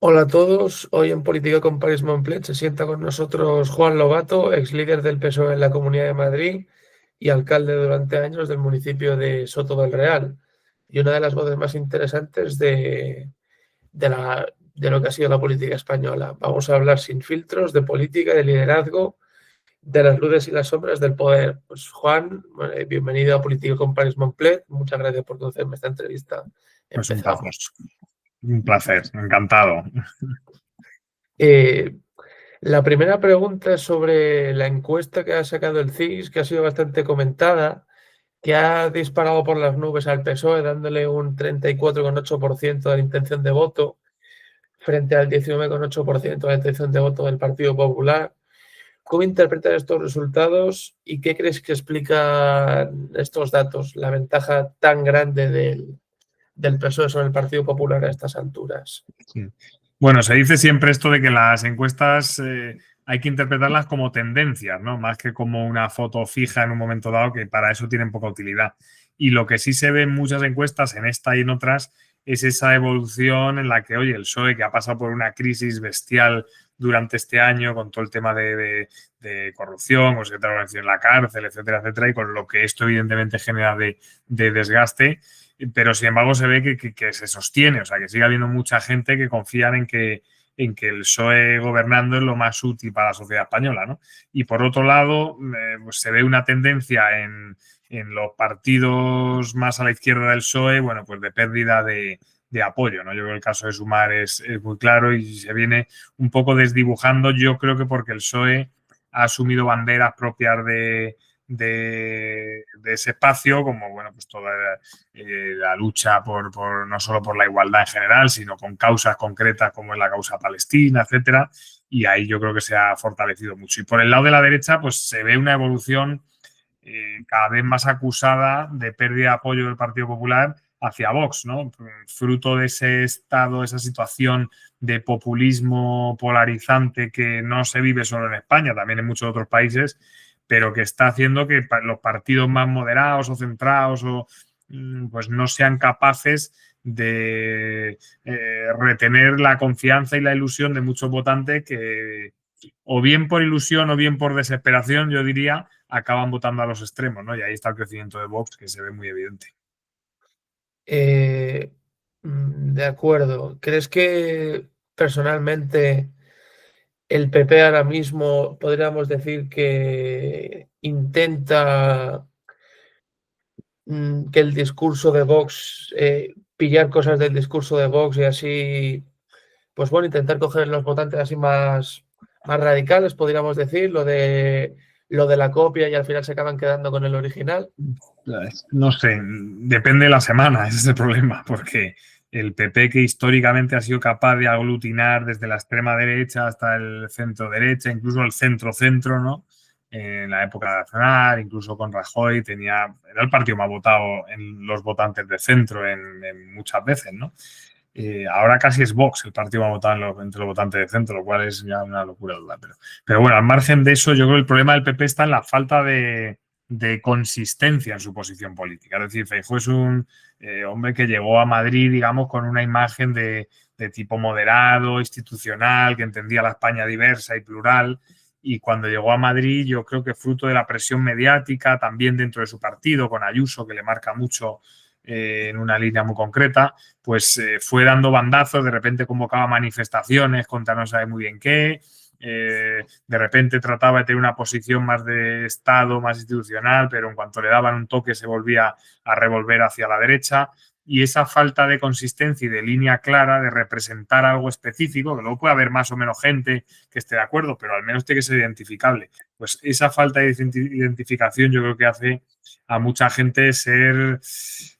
Hola a todos, hoy en Política con Paris Montplet se sienta con nosotros Juan Lobato, ex líder del PSOE en la Comunidad de Madrid y alcalde durante años del municipio de Soto del Real, y una de las voces más interesantes de lo que ha sido la política española. Vamos a hablar sin filtros de política, de liderazgo, de las luces y las sombras del poder. Pues Juan, bienvenido a Política con Paris Montplet, muchas gracias por concederme esta entrevista. Pues Empezamos. un placer, encantado. Eh, La primera pregunta es sobre la encuesta que ha sacado el CIS, que ha sido bastante comentada, que ha disparado por las nubes al PSOE, dándole un 34,8% de la intención de voto frente al 19,8% de la intención de voto del Partido Popular. ¿Cómo interpretas estos resultados y qué crees que explican estos datos, la ventaja tan grande del PSOE sobre el Partido Popular a estas alturas? Sí. Bueno, se dice siempre esto de que las encuestas hay que interpretarlas como tendencias, ¿no? Más que como una foto fija en un momento dado, que para eso tienen poca utilidad. Y lo que sí se ve en muchas encuestas, en esta y en otras, es esa evolución en la que, oye, el PSOE, que ha pasado por una crisis bestial durante este año con todo el tema de corrupción, o secretario de organización en la cárcel, etcétera, etcétera, y con lo que esto evidentemente genera de desgaste, pero sin embargo se ve que se sostiene, o sea, que sigue habiendo mucha gente que confían en que el PSOE gobernando es lo más útil para la sociedad española, ¿no? Y por otro lado, pues se ve una tendencia en los partidos más a la izquierda del PSOE, bueno, pues de pérdida de apoyo, ¿no? Yo creo que el caso de Sumar es muy claro y se viene un poco desdibujando, yo creo que porque el PSOE ha asumido banderas propias de ese espacio, como bueno, pues toda la lucha por no solo por la igualdad en general, sino con causas concretas como es la causa palestina, etcétera. Y ahí yo creo que se ha fortalecido mucho. Y por el lado de la derecha, pues se ve una evolución cada vez más acusada de pérdida de apoyo del Partido Popular hacia Vox, ¿no? Fruto de ese estado, esa situación de populismo polarizante que no se vive solo en España, también en muchos otros países, pero que está haciendo que los partidos más moderados o centrados pues no sean capaces de retener la confianza y la ilusión de muchos votantes que, o bien por ilusión o bien por desesperación, yo diría, acaban votando a los extremos, ¿no? Y ahí está el crecimiento de Vox, que se ve muy evidente. Eh, de acuerdo. ¿Crees que personalmente el PP ahora mismo podríamos decir que intenta que el discurso de Vox, pillar cosas del discurso de Vox y así, pues bueno, intentar coger los votantes así más radicales, podríamos decir, lo de la copia y al final se acaban quedando con el original? No sé, depende de la semana, ese es el problema, porque el PP, que históricamente ha sido capaz de aglutinar desde la extrema derecha hasta el centro derecha, incluso el centro-centro, ¿no? En la época nacional, incluso con Rajoy, era el partido más votado en los votantes de centro en muchas veces, ¿no? Ahora casi es Vox el partido más votado entre los votantes de centro, lo cual es ya una locura. Pero bueno, al margen de eso, yo creo que el problema del PP está en la falta de consistencia en su posición política. Es decir, Feijóo es un hombre que llegó a Madrid, digamos, con una imagen de tipo moderado, institucional, que entendía la España diversa y plural. Y cuando llegó a Madrid, yo creo que fruto de la presión mediática, también dentro de su partido, con Ayuso, que le marca mucho en una línea muy concreta, pues fue dando bandazos, de repente convocaba manifestaciones contra no sabe muy bien qué, de repente trataba de tener una posición más de Estado, más institucional, pero en cuanto le daban un toque se volvía a revolver hacia la derecha. Y esa falta de consistencia y de línea clara, de representar algo específico, que luego puede haber más o menos gente que esté de acuerdo, pero al menos tiene que ser identificable. Pues esa falta de identificación yo creo que hace a mucha gente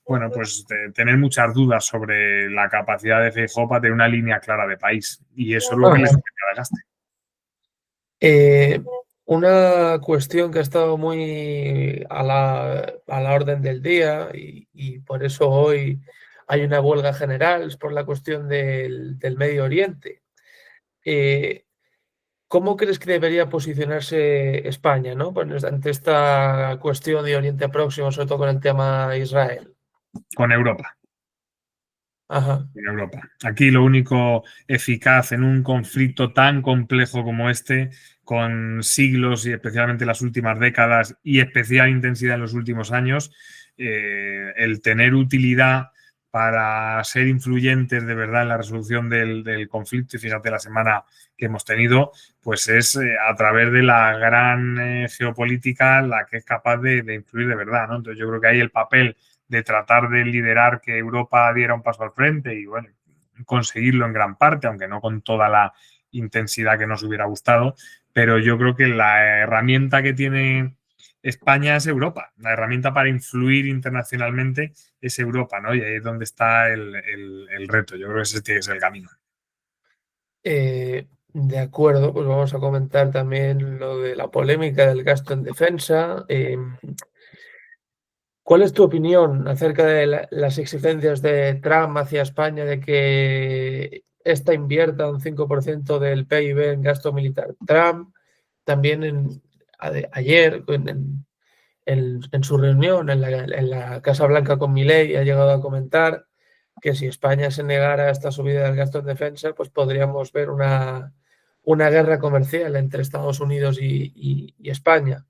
bueno, pues tener muchas dudas sobre la capacidad de Feijóo para tener una línea clara de país. Y eso es lo que les genera desgaste. Una cuestión que ha estado muy a la orden del día y por eso hoy hay una huelga general, es por la cuestión del Medio Oriente. ¿Cómo crees que debería posicionarse España, ¿no? Pues ante esta cuestión de Oriente Próximo, sobre todo con el tema Israel? Con Europa. Ajá. en Europa. Aquí lo único eficaz en un conflicto tan complejo como este, con siglos y especialmente las últimas décadas y especial intensidad en los últimos años, el tener utilidad para ser influyentes de verdad en la resolución del conflicto, y fíjate la semana que hemos tenido, pues es a través de la gran geopolítica la que es capaz de influir de verdad, ¿no? Entonces yo creo que ahí el papel de tratar de liderar que Europa diera un paso al frente y, bueno, conseguirlo en gran parte, aunque no con toda la intensidad que nos hubiera gustado, pero yo creo que la herramienta que tiene España es Europa. La herramienta para influir internacionalmente es Europa, ¿no? Y ahí es donde está el reto. Yo creo que ese tiene que ser el camino. De acuerdo, pues vamos a comentar también lo de la polémica del gasto en defensa. ¿Cuál es tu opinión acerca de las exigencias de Trump hacia España de que ésta invierta un 5% del PIB en gasto militar? Trump también ayer en su reunión en la Casa Blanca con Milei ha llegado a comentar que si España se negara a esta subida del gasto en defensa, pues podríamos ver una guerra comercial entre Estados Unidos y España.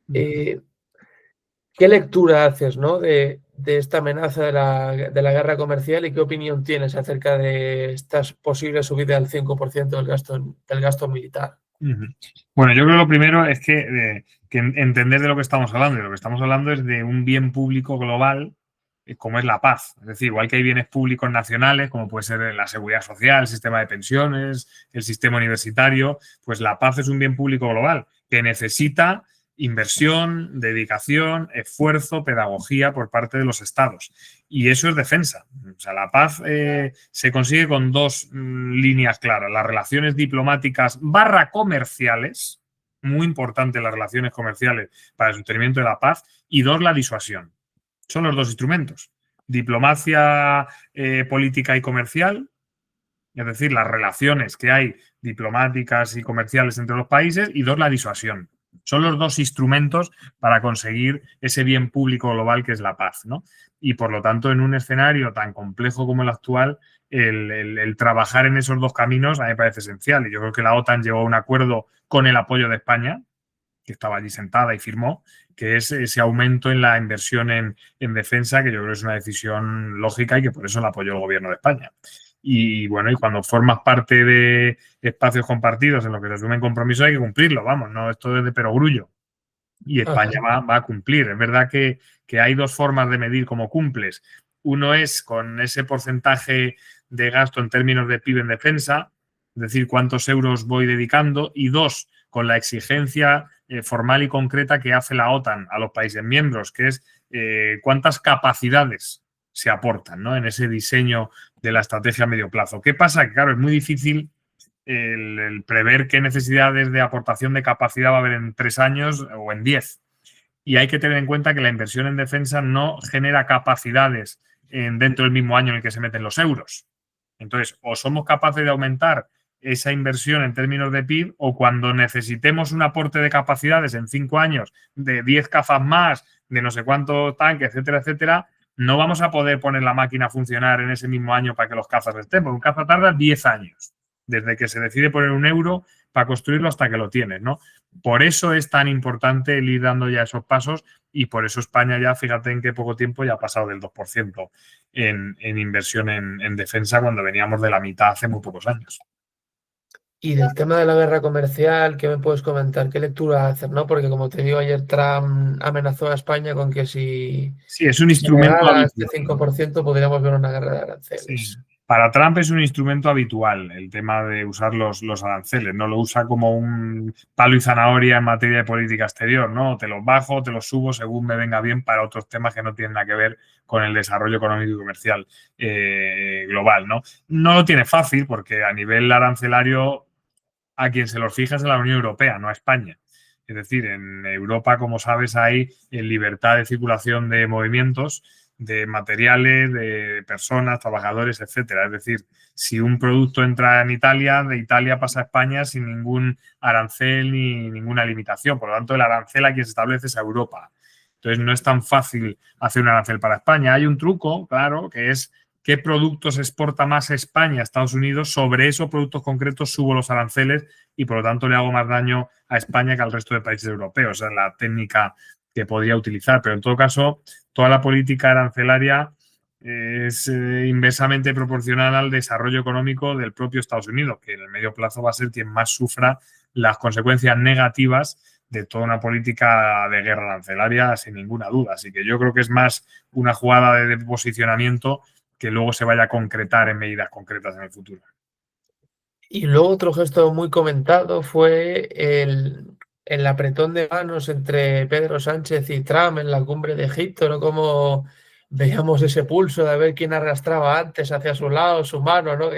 ¿Qué lectura haces, ¿no? de esta amenaza de la guerra comercial y qué opinión tienes acerca de esta posible subida al 5% del gasto militar? Bueno, yo creo que lo primero es que entender de lo que estamos hablando. Y lo que estamos hablando es de un bien público global como es la paz. Es decir, igual que hay bienes públicos nacionales, como puede ser la seguridad social, el sistema de pensiones, el sistema universitario, pues la paz es un bien público global que necesita inversión, dedicación, esfuerzo, pedagogía por parte de los estados. Y eso es defensa. O sea, la paz se consigue con dos líneas claras. Las relaciones diplomáticas / comerciales, muy importante las relaciones comerciales para el sostenimiento de la paz, y dos, la disuasión. Son los dos instrumentos. Diplomacia política y comercial, es decir, las relaciones que hay diplomáticas y comerciales entre los países, y dos, la disuasión. Son los dos instrumentos para conseguir ese bien público global que es la paz, ¿no? Y por lo tanto, en un escenario tan complejo como el actual, el trabajar en esos dos caminos a mí me parece esencial. Y yo creo que la OTAN llegó a un acuerdo con el apoyo de España, que estaba allí sentada y firmó, que es ese aumento en la inversión en defensa, que yo creo que es una decisión lógica y que por eso la apoyó el gobierno de España. Y bueno, y cuando formas parte de espacios compartidos en los que se asumen compromisos hay que cumplirlo, vamos, no esto es de perogrullo. Y España va a cumplir. Es verdad que hay dos formas de medir cómo cumples. Uno es con ese porcentaje de gasto en términos de PIB en defensa, es decir, cuántos euros voy dedicando, y dos, con la exigencia formal y concreta que hace la OTAN a los países miembros, que es cuántas capacidades se aportan, ¿no?, en ese diseño de la estrategia a medio plazo. ¿Qué pasa? Que claro, es muy difícil el prever qué necesidades de aportación de capacidad va a haber en 3 años o en 10. Y hay que tener en cuenta que la inversión en defensa no genera capacidades dentro del mismo año en el que se meten los euros. Entonces, o somos capaces de aumentar esa inversión en términos de PIB, o cuando necesitemos un aporte de capacidades en 5 años de 10 cazas más, de no sé cuántos tanques, etcétera, etcétera, no vamos a poder poner la máquina a funcionar en ese mismo año para que los cazas estén, porque un caza tarda 10 años, desde que se decide poner un euro para construirlo hasta que lo tienes, ¿no? Por eso es tan importante el ir dando ya esos pasos, y por eso España ya, fíjate en qué poco tiempo ya ha pasado del 2% en inversión en defensa, cuando veníamos de la mitad hace muy pocos años. Y del tema de la guerra comercial, ¿qué me puedes comentar? ¿Qué lectura haces, no? Porque como te digo, ayer Trump amenazó a España con que si Sí, es un se instrumento negara a este habitual. 5% podríamos ver una guerra de Sí. aranceles. Para Trump es un instrumento habitual el tema de usar los aranceles, no lo usa como un palo y zanahoria en materia de política exterior, ¿no? Te los bajo, te los subo según me venga bien para otros temas que no tienen nada que ver con el desarrollo económico y comercial global, ¿no? No lo tiene fácil porque a nivel arancelario a quien se los fija es a la Unión Europea, no a España. Es decir, en Europa, como sabes, hay libertad de circulación de movimientos, de materiales, de personas, trabajadores, etcétera. Es decir, si un producto entra en Italia, de Italia pasa a España sin ningún arancel ni ninguna limitación. Por lo tanto, el arancel a quien se establece es a Europa. Entonces, no es tan fácil hacer un arancel para España. Hay un truco, claro, que es qué productos exporta más España a Estados Unidos, sobre esos productos concretos subo los aranceles y por lo tanto le hago más daño a España que al resto de países europeos. Esa es la técnica que podría utilizar, pero en todo caso, toda la política arancelaria es inversamente proporcional al desarrollo económico del propio Estados Unidos, que en el medio plazo va a ser quien más sufra las consecuencias negativas de toda una política de guerra arancelaria, sin ninguna duda. Así que yo creo que es más una jugada de posicionamiento que luego se vaya a concretar en medidas concretas en el futuro. Y luego otro gesto muy comentado fue el apretón de manos entre Pedro Sánchez y Trump en la cumbre de Egipto, ¿no? Como veíamos ese pulso de ver quién arrastraba antes hacia su lado, su mano, ¿no?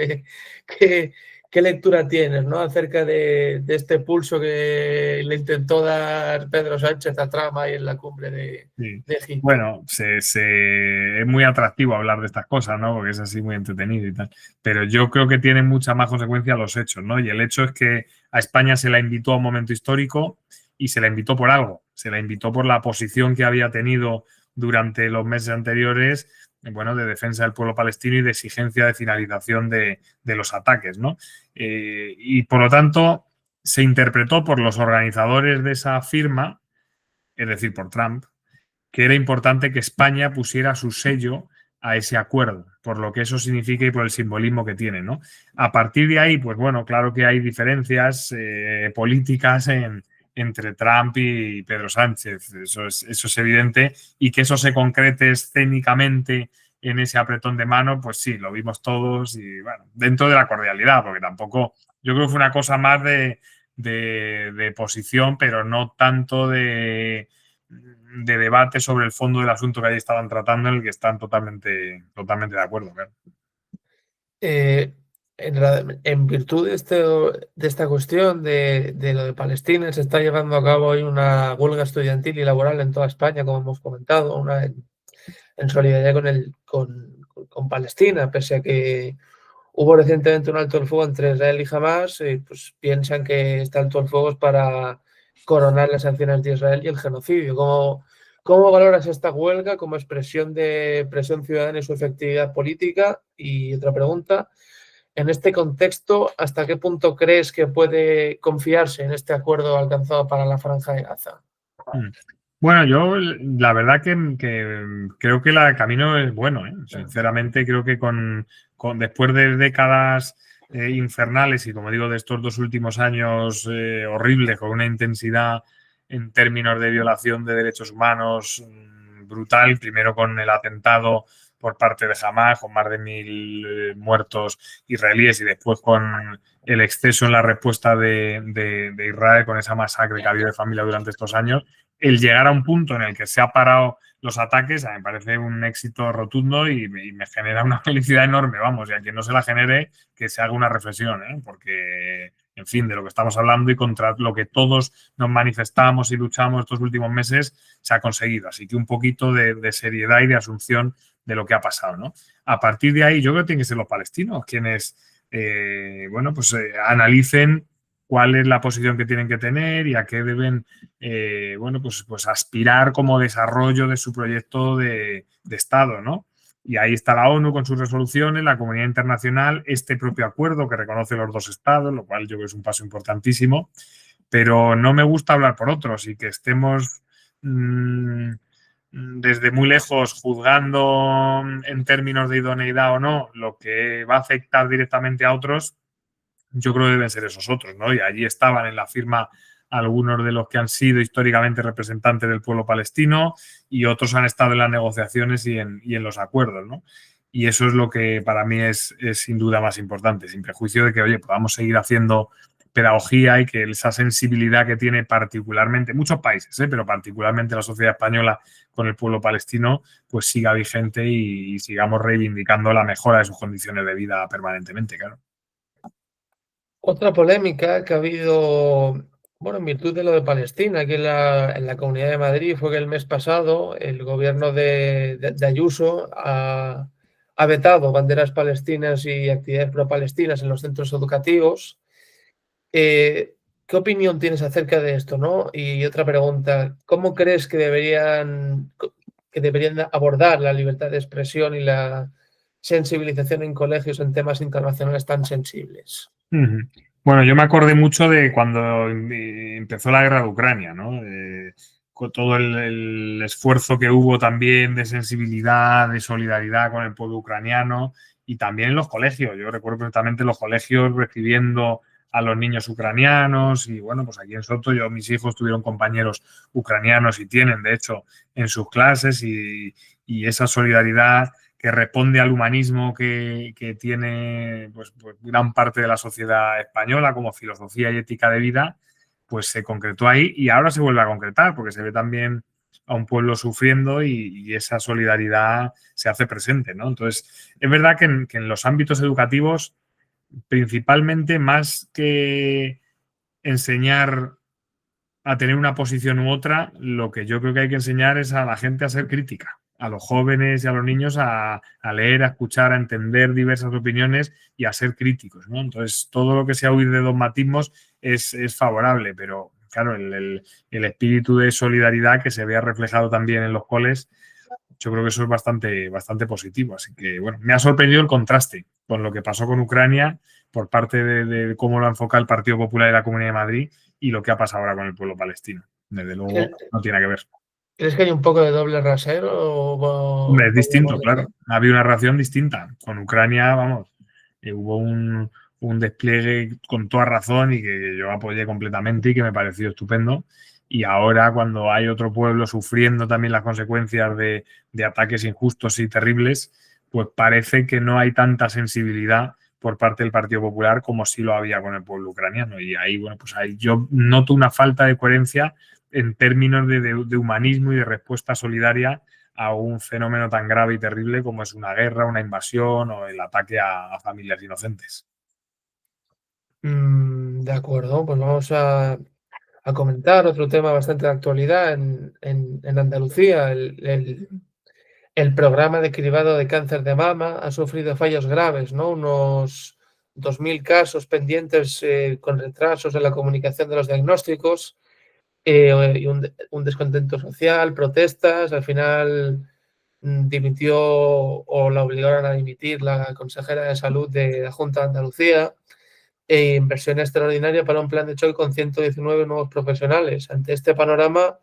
¿Qué lectura tienes, ¿no? Acerca de este pulso que le intentó dar Pedro Sánchez a Trump ahí en la cumbre de Egipto? Bueno, es muy atractivo hablar de estas cosas, ¿no? Porque es así muy entretenido y tal. Pero yo creo que tienen mucha más consecuencia los hechos, ¿no? Y el hecho es que a España se la invitó a un momento histórico y se la invitó por algo. Se la invitó por la posición que había tenido durante los meses anteriores, bueno, de defensa del pueblo palestino y de exigencia de finalización de los ataques, ¿no? Y por lo tanto, se interpretó por los organizadores de esa firma, es decir, por Trump, que era importante que España pusiera su sello a ese acuerdo, por lo que eso significa y por el simbolismo que tiene, ¿no? A partir de ahí, pues bueno, claro que hay diferencias políticas entre Trump y Pedro Sánchez, eso es evidente, y que eso se concrete escénicamente en ese apretón de mano, pues sí, lo vimos todos y bueno, dentro de la cordialidad, porque tampoco, yo creo que fue una cosa más de posición, pero no tanto de debate sobre el fondo del asunto que ahí estaban tratando, en el que están totalmente de acuerdo. Claro. En virtud de esta cuestión de lo de Palestina, se está llevando a cabo hoy una huelga estudiantil y laboral en toda España, como hemos comentado, una en solidaridad con Palestina, pese a que hubo recientemente un alto el fuego entre Israel y Hamas, pues piensan que este alto el fuego es para coronar las sanciones de Israel y el genocidio. ¿Cómo valoras esta huelga como expresión de presión ciudadana y su efectividad política? Y otra pregunta, en este contexto, ¿hasta qué punto crees que puede confiarse en este acuerdo alcanzado para la Franja de Gaza? Bueno, yo la verdad que creo que el camino es bueno, ¿eh? Sinceramente creo que después de décadas infernales y como digo de estos 2 últimos años horribles, con una intensidad en términos de violación de derechos humanos brutal, primero con el atentado por parte de Hamas, con más de 1.000 muertos israelíes y después con el exceso en la respuesta de Israel con esa masacre que ha habido de familia durante estos años. El llegar a un punto en el que se ha parado los ataques, a mí me parece un éxito rotundo y me genera una felicidad enorme, vamos, y a quien no se la genere, que se haga una reflexión, ¿eh? Porque, en fin, de lo que estamos hablando y contra lo que todos nos manifestamos y luchamos estos últimos meses, se ha conseguido. Así que un poquito de seriedad y de asunción de lo que ha pasado, ¿no? A partir de ahí, yo creo que tienen que ser los palestinos quienes, analicen cuál es la posición que tienen que tener y a qué deben pues aspirar como desarrollo de su proyecto de Estado, ¿no? Y ahí está la ONU con sus resoluciones, la comunidad internacional, este propio acuerdo que reconoce los 2 estados, lo cual yo creo que es un paso importantísimo, pero no me gusta hablar por otros y que estemos desde muy lejos juzgando en términos de idoneidad o no lo que va a afectar directamente a otros. Yo creo que deben ser esos otros, ¿no? Y allí estaban en la firma algunos de los que han sido históricamente representantes del pueblo palestino y otros han estado en las negociaciones y en los acuerdos, ¿no? Y eso es lo que para mí es sin duda más importante, sin prejuicio de que, oye, podamos seguir haciendo pedagogía y que esa sensibilidad que tiene particularmente muchos países, pero particularmente la sociedad española con el pueblo palestino, pues siga vigente y sigamos reivindicando la mejora de sus condiciones de vida permanentemente, claro. Otra polémica que ha habido, bueno, en virtud de lo de Palestina, aquí en la Comunidad de Madrid, fue que el mes pasado el gobierno de Ayuso ha vetado banderas palestinas y actividades pro-palestinas en los centros educativos. ¿Qué opinión tienes acerca de esto, no? Y otra pregunta, ¿cómo crees que deberían abordar la libertad de expresión y la sensibilización en colegios en temas internacionales tan sensibles? Bueno, yo me acordé mucho de cuando empezó la guerra de Ucrania, ¿no? Con todo el esfuerzo que hubo también de sensibilidad, de solidaridad con el pueblo ucraniano y también en los colegios. Yo recuerdo perfectamente los colegios recibiendo a los niños ucranianos y bueno, pues aquí en Soto mis hijos tuvieron compañeros ucranianos y tienen, de hecho, en sus clases y esa solidaridad que responde al humanismo que tiene pues, gran parte de la sociedad española como filosofía y ética de vida, pues se concretó ahí y ahora se vuelve a concretar porque se ve también a un pueblo sufriendo y esa solidaridad se hace presente, ¿no? Entonces, es verdad que en los ámbitos educativos, principalmente más que enseñar a tener una posición u otra, lo que yo creo que hay que enseñar es a la gente a ser crítica, a los jóvenes y a los niños a leer, a escuchar, a entender diversas opiniones y a ser críticos, ¿no? Entonces, todo lo que sea huir de dogmatismos es favorable, pero claro, el espíritu de solidaridad que se vea reflejado también en los coles, yo creo que eso es bastante positivo. Así que, bueno, me ha sorprendido el contraste con lo que pasó con Ucrania por parte de cómo lo ha enfocado el Partido Popular y la Comunidad de Madrid y lo que ha pasado ahora con el pueblo palestino. Desde luego, no tiene que ver. ¿Crees que hay un poco de doble rasero? Hombre, es distinto, claro. Ha habido una reacción distinta. Con Ucrania, vamos, hubo un despliegue con toda razón y que yo apoyé completamente y que me pareció estupendo. Y ahora, cuando hay otro pueblo sufriendo también las consecuencias de ataques injustos y terribles, pues parece que no hay tanta sensibilidad por parte del Partido Popular como sí lo había con el pueblo ucraniano. Y ahí, bueno, pues ahí yo noto una falta de coherencia en términos de humanismo y de respuesta solidaria a un fenómeno tan grave y terrible como es una guerra, una invasión o el ataque a familias inocentes. De acuerdo, pues vamos a comentar otro tema bastante de actualidad en Andalucía. El programa de cribado de cáncer de mama ha sufrido fallos graves, ¿no? Unos 2.000 casos pendientes con retrasos en la comunicación de los diagnósticos y un descontento social, protestas. Al final dimitió o la obligaron a dimitir la consejera de salud de la Junta de Andalucía. Inversión extraordinaria para un plan de choque con 119 nuevos profesionales. Ante este panorama,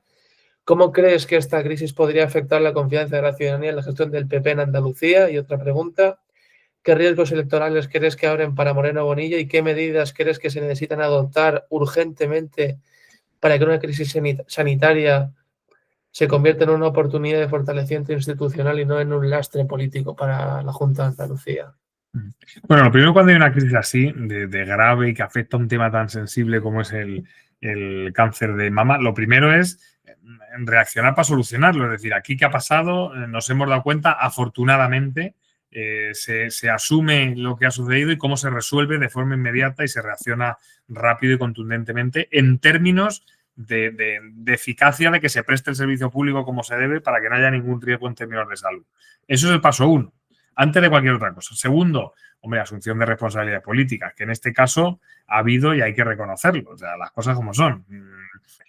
¿cómo crees que esta crisis podría afectar la confianza de la ciudadanía en la gestión del PP en Andalucía? Y otra pregunta, ¿qué riesgos electorales crees que abren para Moreno Bonilla y qué medidas crees que se necesitan adoptar urgentemente para que una crisis sanitaria se convierta en una oportunidad de fortalecimiento institucional y no en un lastre político para la Junta de Andalucía? Bueno, lo primero, cuando hay una crisis así, de grave y que afecta a un tema tan sensible como es el cáncer de mama, lo primero es reaccionar para solucionarlo. Es decir, aquí qué ha pasado, nos hemos dado cuenta, afortunadamente, se asume lo que ha sucedido y cómo se resuelve de forma inmediata y se reacciona rápido y contundentemente en términos de eficacia de que se preste el servicio público como se debe para que no haya ningún riesgo en términos de salud. Eso es el paso uno, antes de cualquier otra cosa. Segundo, hombre, asunción de responsabilidades políticas, que en este caso ha habido y hay que reconocerlo. O sea, las cosas como son.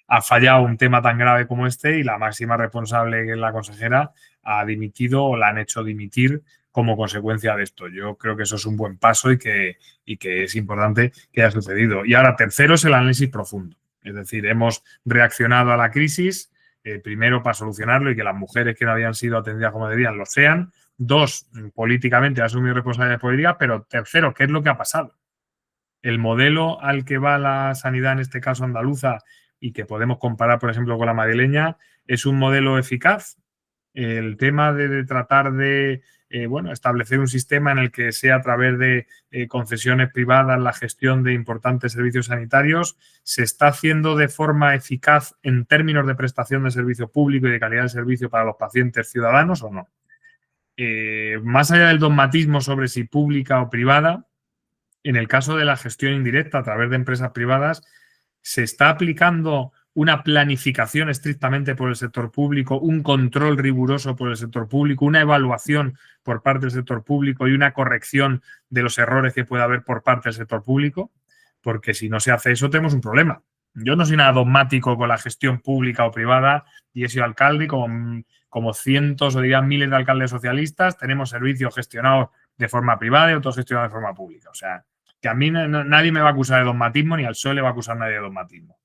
Ha fallado un tema tan grave como este y la máxima responsable, que es la consejera, ha dimitido o la han hecho dimitir como consecuencia de esto. Yo creo que eso es un buen paso y que es importante que haya sucedido. Y ahora, tercero, es el análisis profundo. Es decir, hemos reaccionado a la crisis, primero para solucionarlo y que las mujeres que no habían sido atendidas como debían lo sean. Dos, políticamente asumir responsabilidades políticas, pero tercero, ¿qué es lo que ha pasado? El modelo al que va la sanidad, en este caso andaluza, y que podemos comparar, por ejemplo, con la madrileña, ¿es un modelo eficaz? El tema de tratar de establecer un sistema en el que sea a través de concesiones privadas la gestión de importantes servicios sanitarios, ¿se está haciendo de forma eficaz en términos de prestación de servicio público y de calidad de servicio para los pacientes ciudadanos o no? Más allá del dogmatismo sobre si pública o privada, en el caso de la gestión indirecta a través de empresas privadas, ¿se está aplicando una planificación estrictamente por el sector público, un control riguroso por el sector público, una evaluación por parte del sector público y una corrección de los errores que pueda haber por parte del sector público? Porque si no se hace eso, tenemos un problema. Yo no soy nada dogmático con la gestión pública o privada y he sido alcalde como cientos o diría miles de alcaldes socialistas. Tenemos servicios gestionados de forma privada y otros gestionados de forma pública. O sea, que a mí nadie me va a acusar de dogmatismo, ni al PSOE le va a acusar nadie de dogmatismo.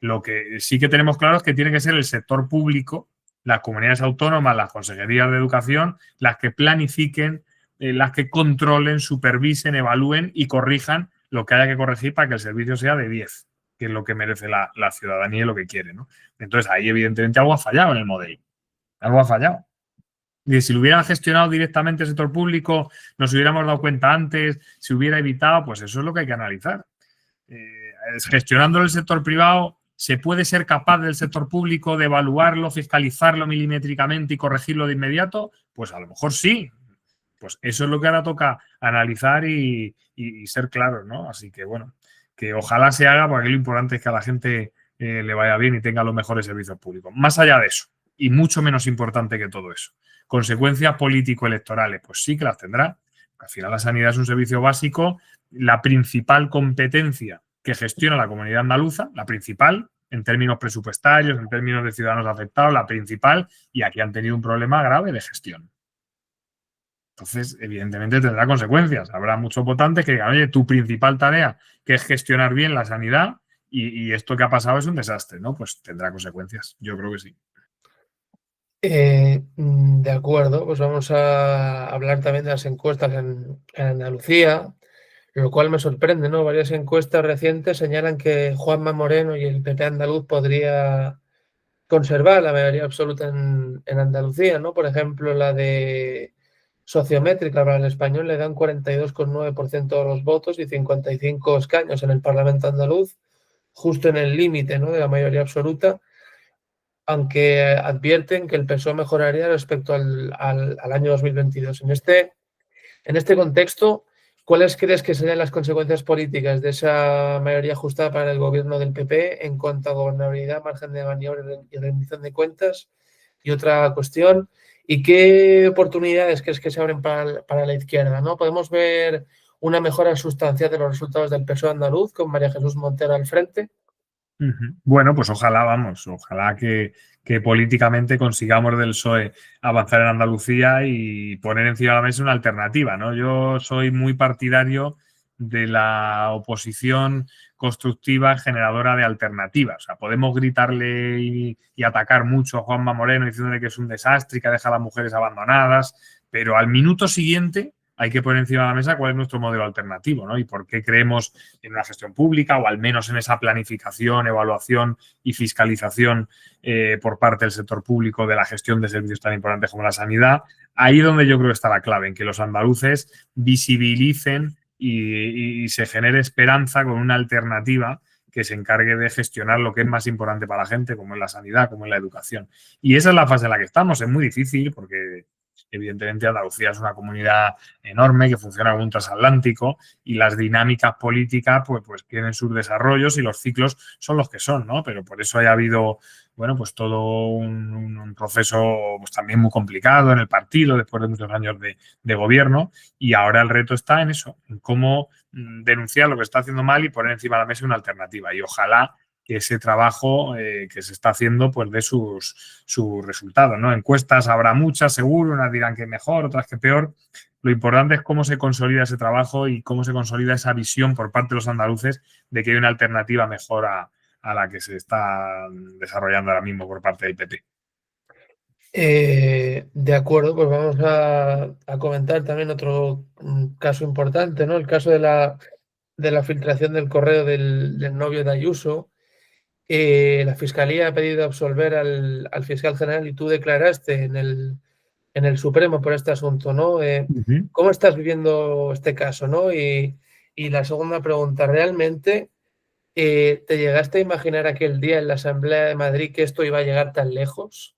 Lo que sí que tenemos claro es que tiene que ser el sector público, las comunidades autónomas, las consejerías de educación, las que planifiquen, las que controlen, supervisen, evalúen y corrijan lo que haya que corregir para que el servicio sea de 10, que es lo que merece la ciudadanía y lo que quiere, ¿no? Entonces ahí evidentemente algo ha fallado en el modelo. Algo ha fallado. Y si lo hubieran gestionado directamente el sector público, nos hubiéramos dado cuenta antes, se hubiera evitado, pues eso es lo que hay que analizar. Gestionando el sector privado, ¿se puede ser capaz del sector público de evaluarlo, fiscalizarlo milimétricamente y corregirlo de inmediato? Pues a lo mejor sí. Pues eso es lo que ahora toca analizar y ser claros, ¿no? Así que, bueno, que ojalá se haga, porque lo importante es que a la gente le vaya bien y tenga los mejores servicios públicos. Más allá de eso, y mucho menos importante que todo eso, consecuencias político-electorales, pues sí que las tendrá. Al final la sanidad es un servicio básico, la principal competencia que gestiona la comunidad andaluza, la principal, en términos presupuestarios, en términos de ciudadanos afectados, la principal, y aquí han tenido un problema grave de gestión. Entonces, evidentemente tendrá consecuencias. Habrá muchos votantes que digan, oye, tu principal tarea, que es gestionar bien la sanidad, y esto que ha pasado es un desastre, ¿no? Pues tendrá consecuencias. Yo creo que sí. De acuerdo, pues vamos a hablar también de las encuestas en Andalucía, lo cual me sorprende, ¿no? Varias encuestas recientes señalan que Juanma Moreno y el PP andaluz podría conservar la mayoría absoluta en Andalucía, ¿no? Por ejemplo, la de Sociométrica para el Español le dan 42,9% de los votos y 55 escaños en el Parlamento andaluz, justo en el límite, ¿no?, de la mayoría absoluta, aunque advierten que el PSOE mejoraría respecto al año 2022. En este contexto, ¿cuáles crees que serían las consecuencias políticas de esa mayoría ajustada para el gobierno del PP en cuanto a gobernabilidad, margen de maniobra y rendición de cuentas? Y otra cuestión, ¿y qué oportunidades crees que se abren para la izquierda, ¿no? ¿Podemos ver una mejora sustancial de los resultados del PSOE andaluz con María Jesús Montero al frente? Bueno, pues ojalá, vamos, ojalá que políticamente consigamos del PSOE avanzar en Andalucía y poner encima de la mesa una alternativa, ¿no? Yo soy muy partidario de la oposición constructiva generadora de alternativas. O sea, podemos gritarle y atacar mucho a Juanma Moreno diciéndole que es un desastre y que deja a las mujeres abandonadas, pero al minuto siguiente hay que poner encima de la mesa cuál es nuestro modelo alternativo, ¿no? Y por qué creemos en una gestión pública o al menos en esa planificación, evaluación y fiscalización por parte del sector público de la gestión de servicios tan importantes como la sanidad. Ahí es donde yo creo que está la clave, en que los andaluces visibilicen y se genere esperanza con una alternativa que se encargue de gestionar lo que es más importante para la gente, como es la sanidad, como es la educación. Y esa es la fase en la que estamos. Es muy difícil porque evidentemente Andalucía es una comunidad enorme que funciona como un transatlántico y las dinámicas políticas pues tienen sus desarrollos y los ciclos son los que son, ¿no? Pero por eso haya habido, bueno, pues todo un proceso pues también muy complicado en el partido después de muchos años de gobierno, y ahora el reto está en eso, en cómo denunciar lo que está haciendo mal y poner encima de la mesa una alternativa, y ojalá que ese trabajo que se está haciendo pues dé sus resultados, ¿no? Encuestas habrá muchas, seguro, unas dirán que mejor, otras que peor. Lo importante es cómo se consolida ese trabajo y cómo se consolida esa visión por parte de los andaluces de que hay una alternativa mejor a la que se está desarrollando ahora mismo por parte del PP. De acuerdo, pues vamos a comentar también otro caso importante, ¿no? El caso de la filtración del correo del novio de Ayuso. La Fiscalía ha pedido absolver al fiscal general y tú declaraste en el Supremo por este asunto, ¿no? ¿Cómo estás viviendo este caso, no? Y la segunda pregunta, ¿realmente te llegaste a imaginar aquel día en la Asamblea de Madrid que esto iba a llegar tan lejos?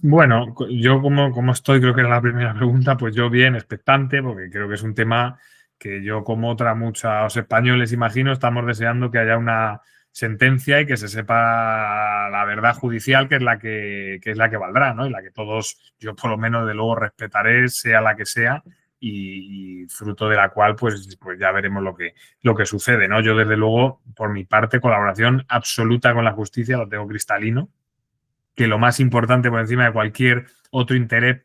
Bueno, yo como estoy, creo que era la primera pregunta, pues yo bien, expectante, porque creo que es un tema que yo, como otras muchos españoles, imagino, estamos deseando que haya una sentencia y que se sepa la verdad judicial, que es la que valdrá, ¿no? Y la que todos, yo por lo menos de luego respetaré, sea la que sea, y fruto de la cual pues ya veremos lo que sucede, ¿no? Yo desde luego, por mi parte, colaboración absoluta con la justicia, lo tengo cristalino. que lo más importante por encima de cualquier otro interés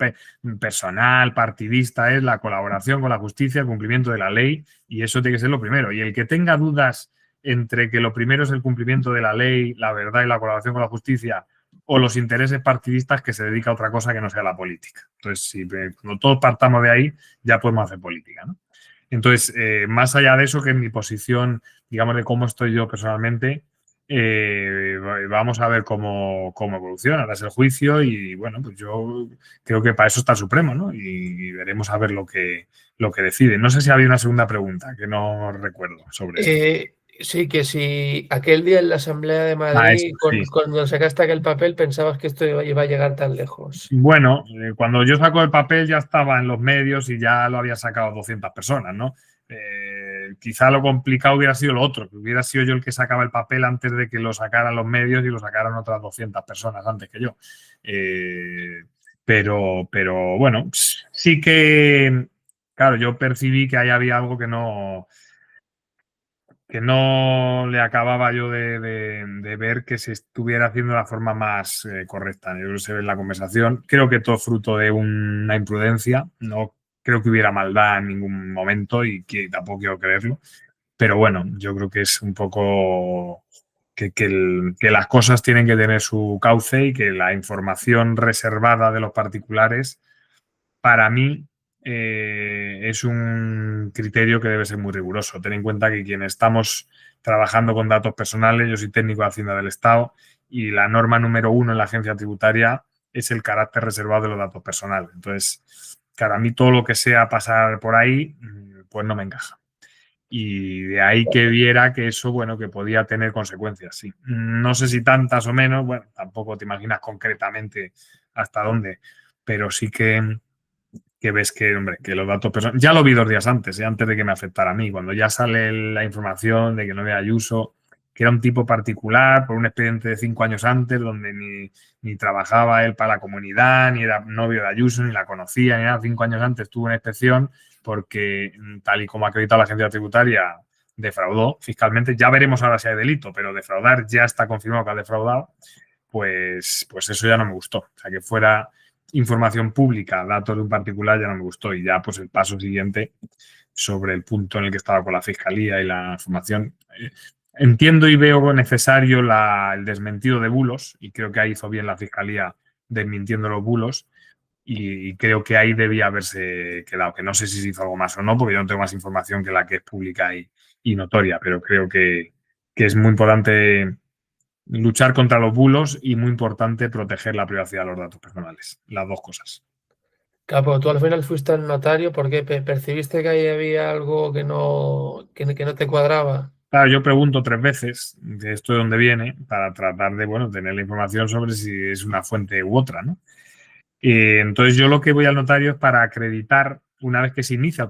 personal, partidista, es la colaboración con la justicia, el cumplimiento de la ley, y eso tiene que ser lo primero. Y el que tenga dudas entre que lo primero es el cumplimiento de la ley, la verdad y la colaboración con la justicia, o los intereses partidistas, que se dedica a otra cosa que no sea la política. Entonces, si cuando todos partamos de ahí, ya podemos hacer política, ¿no? Entonces, más allá de eso, que en mi posición, digamos, de cómo estoy yo personalmente, vamos a ver cómo evoluciona. Ahora es el juicio y, bueno, pues yo creo que para eso está el Supremo, ¿no? Y veremos a ver lo que decide. No sé si había una segunda pregunta, que no recuerdo sobre esto. Sí, que si aquel día en la Asamblea de Madrid, Sí. cuando sacaste aquel papel, pensabas que esto iba a llegar tan lejos. Bueno, cuando yo saco el papel ya estaba en los medios y ya lo había sacado 200 personas, ¿no? Quizá lo complicado hubiera sido lo otro, que hubiera sido yo el que sacaba el papel antes de que lo sacaran los medios y lo sacaran otras 200 personas antes que yo. Pero bueno, sí que, claro, yo percibí que ahí había algo que no le acababa yo de ver que se estuviera haciendo de la forma más correcta. Yo creo que se ve en la conversación. Creo que todo fruto de una imprudencia. No creo que hubiera maldad en ningún momento y que tampoco quiero creerlo. Pero bueno, yo creo que es un poco que las cosas tienen que tener su cauce y que la información reservada de los particulares, para mí, es un criterio que debe ser muy riguroso. Ten en cuenta que quienes estamos trabajando con datos personales, yo soy técnico de Hacienda del Estado y la norma número 1 en la agencia tributaria es el carácter reservado de los datos personales. Entonces, claro, a mí todo lo que sea pasar por ahí, pues no me encaja. Y de ahí que viera que eso, bueno, que podía tener consecuencias, sí. No sé si tantas o menos, bueno, tampoco te imaginas concretamente hasta dónde, pero sí que ves que, hombre, que los datos personales. Ya lo vi 2 días antes, antes de que me afectara a mí, cuando ya sale la información de que no había Ayuso, que era un tipo particular, por un expediente de 5 años antes, donde ni trabajaba él para la comunidad, ni era novio de Ayuso, ni la conocía, ni nada. 5 años antes tuvo una inspección porque, tal y como ha acreditado la agencia tributaria, defraudó fiscalmente. Ya veremos ahora si hay delito, pero defraudar ya está confirmado que ha defraudado. Pues eso ya no me gustó. O sea, que fuera información pública, datos de un particular, ya no me gustó. Y ya, pues el paso siguiente sobre el punto en el que estaba con la fiscalía y la información. Entiendo y veo necesario el desmentido de bulos, y creo que ahí hizo bien la fiscalía desmintiendo los bulos, y creo que ahí debía haberse quedado, que no sé si se hizo algo más o no, porque yo no tengo más información que la que es pública y notoria, pero creo que es muy importante luchar contra los bulos y muy importante proteger la privacidad de los datos personales. Las dos cosas. Claro, tú al final fuiste al notario porque percibiste que ahí había algo que no te cuadraba. Claro, yo pregunto 3 veces de esto de dónde viene para tratar de, bueno, tener la información sobre si es una fuente u otra, ¿no? Entonces yo lo que voy al notario es para acreditar una vez que se inicia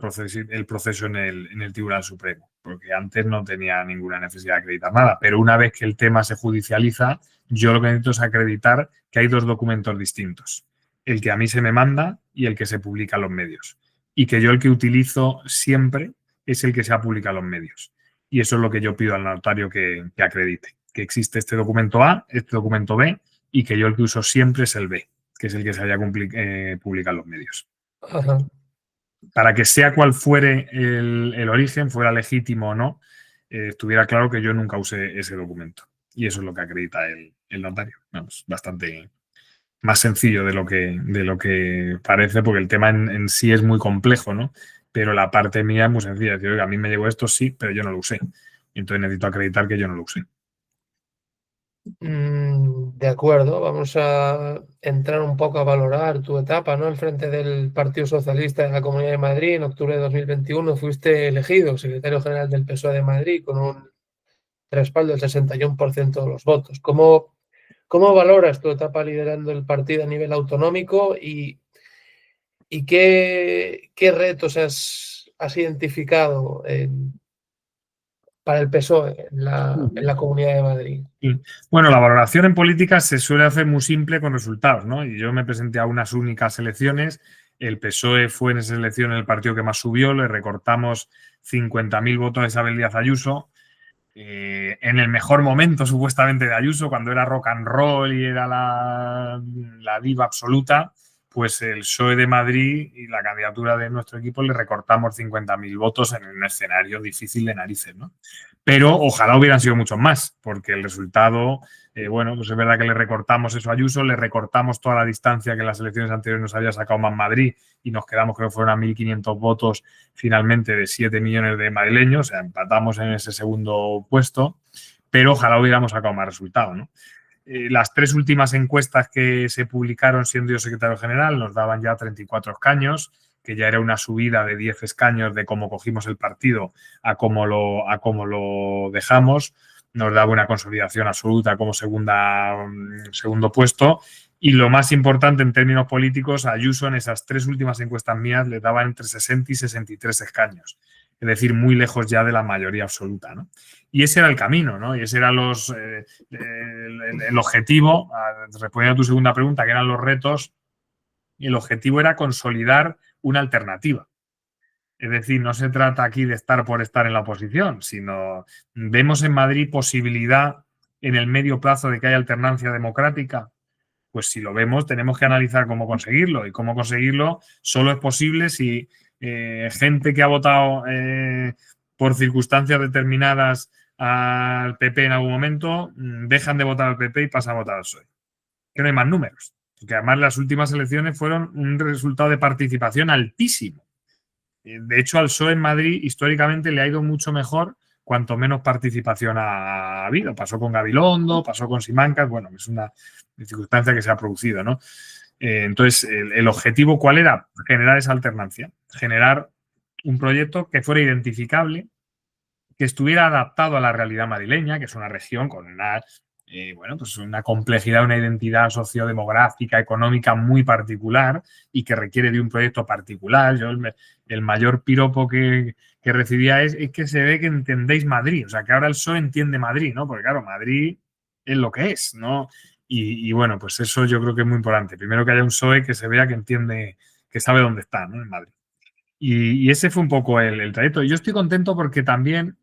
el proceso en el Tribunal Supremo, porque antes no tenía ninguna necesidad de acreditar nada, pero una vez que el tema se judicializa, yo lo que necesito es acreditar que hay 2 documentos distintos, el que a mí se me manda y el que se publica en los medios, y que yo el que utilizo siempre es el que se ha publicado en los medios. Y eso es lo que yo pido al notario que acredite, que existe este documento A, este documento B, y que yo el que uso siempre es el B, que es el que se haya publicado en los medios. Ajá. Para que sea cual fuere el origen, fuera legítimo o no, estuviera claro que yo nunca usé ese documento. Y eso es lo que acredita el notario. Vamos, bastante más sencillo de lo que parece, porque el tema en sí es muy complejo, ¿no? Pero la parte mía es muy sencilla. Es decir, oiga, a mí me llegó esto, sí, pero yo no lo usé. Entonces necesito acreditar que yo no lo usé. De acuerdo, vamos a entrar un poco a valorar tu etapa, ¿no? Al frente del Partido Socialista de la Comunidad de Madrid. En octubre de 2021 fuiste elegido secretario general del PSOE de Madrid con un respaldo del 61% de los votos. ¿Cómo valoras tu etapa liderando el partido a nivel autonómico y qué retos has identificado para el PSOE en la Comunidad de Madrid? Bueno, la valoración en política se suele hacer muy simple con resultados, ¿no? Y yo me presenté a unas únicas elecciones. El PSOE fue en esas elecciones el partido que más subió. Le recortamos 50.000 votos a Isabel Díaz Ayuso. en el mejor momento supuestamente de Ayuso, cuando era rock and roll y era la diva absoluta, pues el PSOE de Madrid y la candidatura de nuestro equipo le recortamos 50.000 votos en un escenario difícil de narices, ¿no? Pero ojalá hubieran sido muchos más, porque el resultado, bueno, pues es verdad que le recortamos eso a Ayuso, le recortamos toda la distancia que en las elecciones anteriores nos había sacado Más Madrid y nos quedamos, creo que fueron a 1.500 votos finalmente de 7 millones de madrileños, o sea, empatamos en ese segundo puesto, pero ojalá hubiéramos sacado más resultados, ¿no? Las 3 últimas encuestas que se publicaron siendo yo secretario general nos daban ya 34 escaños, que ya era una subida de 10 escaños de cómo cogimos el partido a cómo lo dejamos. Nos daba una consolidación absoluta como segundo puesto. Y lo más importante en términos políticos, a Ayuso en esas 3 últimas encuestas mías le daban entre 60 y 63 escaños. Es decir, muy lejos ya de la mayoría absoluta, ¿no? Y ese era el camino, ¿no? Y ese era el objetivo, respondiendo a tu segunda pregunta, que eran los retos, y el objetivo era consolidar una alternativa. Es decir, no se trata aquí de estar por estar en la oposición, sino vemos en Madrid posibilidad en el medio plazo de que haya alternancia democrática. Pues si lo vemos, tenemos que analizar cómo conseguirlo. Y cómo conseguirlo solo es posible si gente que ha votado por circunstancias determinadas al PP en algún momento dejan de votar al PP y pasan a votar al PSOE. Que no hay más números. Porque además las últimas elecciones fueron un resultado de participación altísimo. De hecho, al PSOE en Madrid históricamente le ha ido mucho mejor cuanto menos participación ha habido. Pasó con Gabilondo, pasó con Simancas, bueno, es una circunstancia que se ha producido, ¿no? Entonces, el objetivo, ¿cuál era? Generar esa alternancia, generar un proyecto que fuera identificable, que estuviera adaptado a la realidad madrileña, que es una región con una, bueno, pues una complejidad, una identidad sociodemográfica, económica muy particular y que requiere de un proyecto particular. Yo el mayor piropo que recibía es que se ve que entendéis Madrid, o sea, que ahora el PSOE entiende Madrid, ¿no? Porque claro, Madrid es lo que es, ¿no? Y bueno, pues eso yo creo que es muy importante. Primero que haya un PSOE que se vea que entiende, que sabe dónde está, ¿no? En Madrid. Y ese fue un poco el trayecto. Y yo estoy contento porque también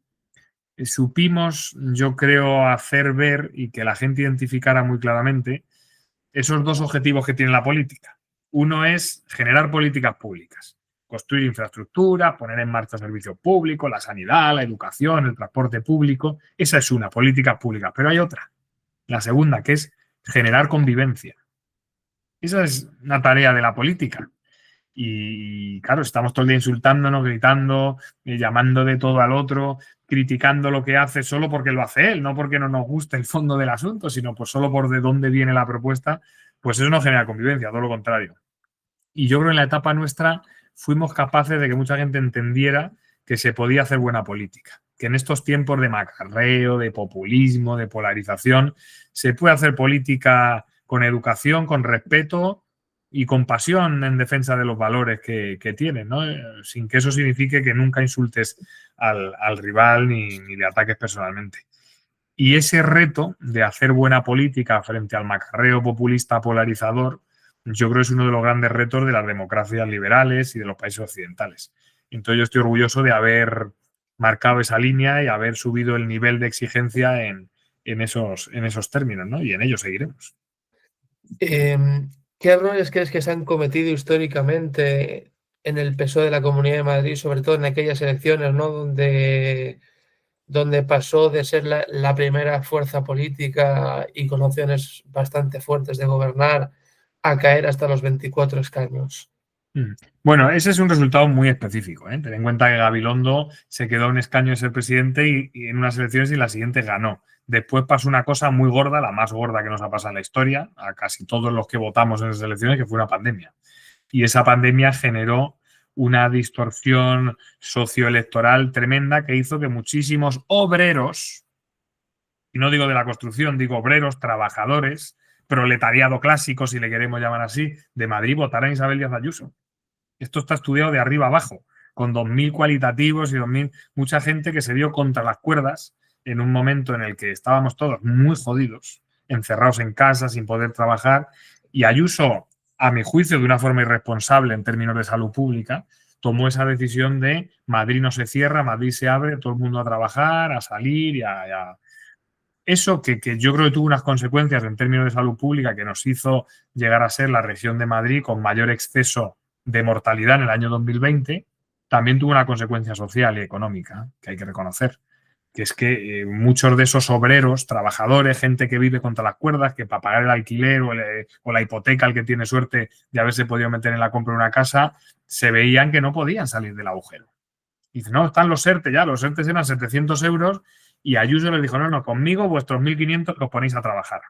supimos, yo creo, hacer ver y que la gente identificara muy claramente esos 2 objetivos que tiene la política. Uno es generar políticas públicas, construir infraestructura, poner en marcha servicios públicos, la sanidad, la educación, el transporte público. Esa es una, políticas públicas. Pero hay otra, la segunda, que es generar convivencia. Esa es una tarea de la política. Y claro, estamos todo el día insultándonos, gritando, llamando de todo al otro, criticando lo que hace solo porque lo hace él, no porque no nos guste el fondo del asunto, sino pues solo por de dónde viene la propuesta, pues eso no genera convivencia, todo lo contrario. Y yo creo que en la etapa nuestra fuimos capaces de que mucha gente entendiera que se podía hacer buena política, que en estos tiempos de macarreo, de populismo, de polarización, se puede hacer política con educación, con respeto y con pasión en defensa de los valores que tienen, ¿no? Sin que eso signifique que nunca insultes al rival ni le ataques personalmente. Y ese reto de hacer buena política frente al macarreo populista polarizador, yo creo que es uno de los grandes retos de las democracias liberales y de los países occidentales. Entonces yo estoy orgulloso de haber marcado esa línea y haber subido el nivel de exigencia en esos términos, ¿no? Y en ello seguiremos. ¿Qué errores crees que se han cometido históricamente en el PSOE de la Comunidad de Madrid, sobre todo en aquellas elecciones, ¿no? donde pasó de ser la primera fuerza política y con opciones bastante fuertes de gobernar a caer hasta los 24 escaños? Bueno, ese es un resultado muy específico, ¿eh? Ten en cuenta que Gabilondo se quedó un escaño de ser presidente y en unas elecciones y en la siguiente ganó. Después pasó una cosa muy gorda, la más gorda que nos ha pasado en la historia, a casi todos los que votamos en esas elecciones, que fue una pandemia. Y esa pandemia generó una distorsión socioelectoral tremenda que hizo que muchísimos obreros, y no digo de la construcción, digo obreros, trabajadores, proletariado clásico, si le queremos llamar así, de Madrid votaran a Isabel Díaz Ayuso. Esto está estudiado de arriba abajo, con 2.000 cualitativos y 2.000, mucha gente que se vio contra las cuerdas en un momento en el que estábamos todos muy jodidos, encerrados en casa, sin poder trabajar, y Ayuso, a mi juicio, de una forma irresponsable en términos de salud pública, tomó esa decisión de Madrid no se cierra, Madrid se abre, todo el mundo a trabajar, a salir y a... Eso que yo creo que tuvo unas consecuencias en términos de salud pública que nos hizo llegar a ser la región de Madrid con mayor exceso de mortalidad en el año 2020, también tuvo una consecuencia social y económica que hay que reconocer, que es que muchos de esos obreros, trabajadores, gente que vive contra las cuerdas, que para pagar el alquiler o la hipoteca, el que tiene suerte de haberse podido meter en la compra de una casa, se veían que no podían salir del agujero. Y dice, no, están los ERTE ya, los ERTE eran 700 euros y Ayuso les dijo, no, conmigo vuestros 1.500 que os ponéis a trabajar.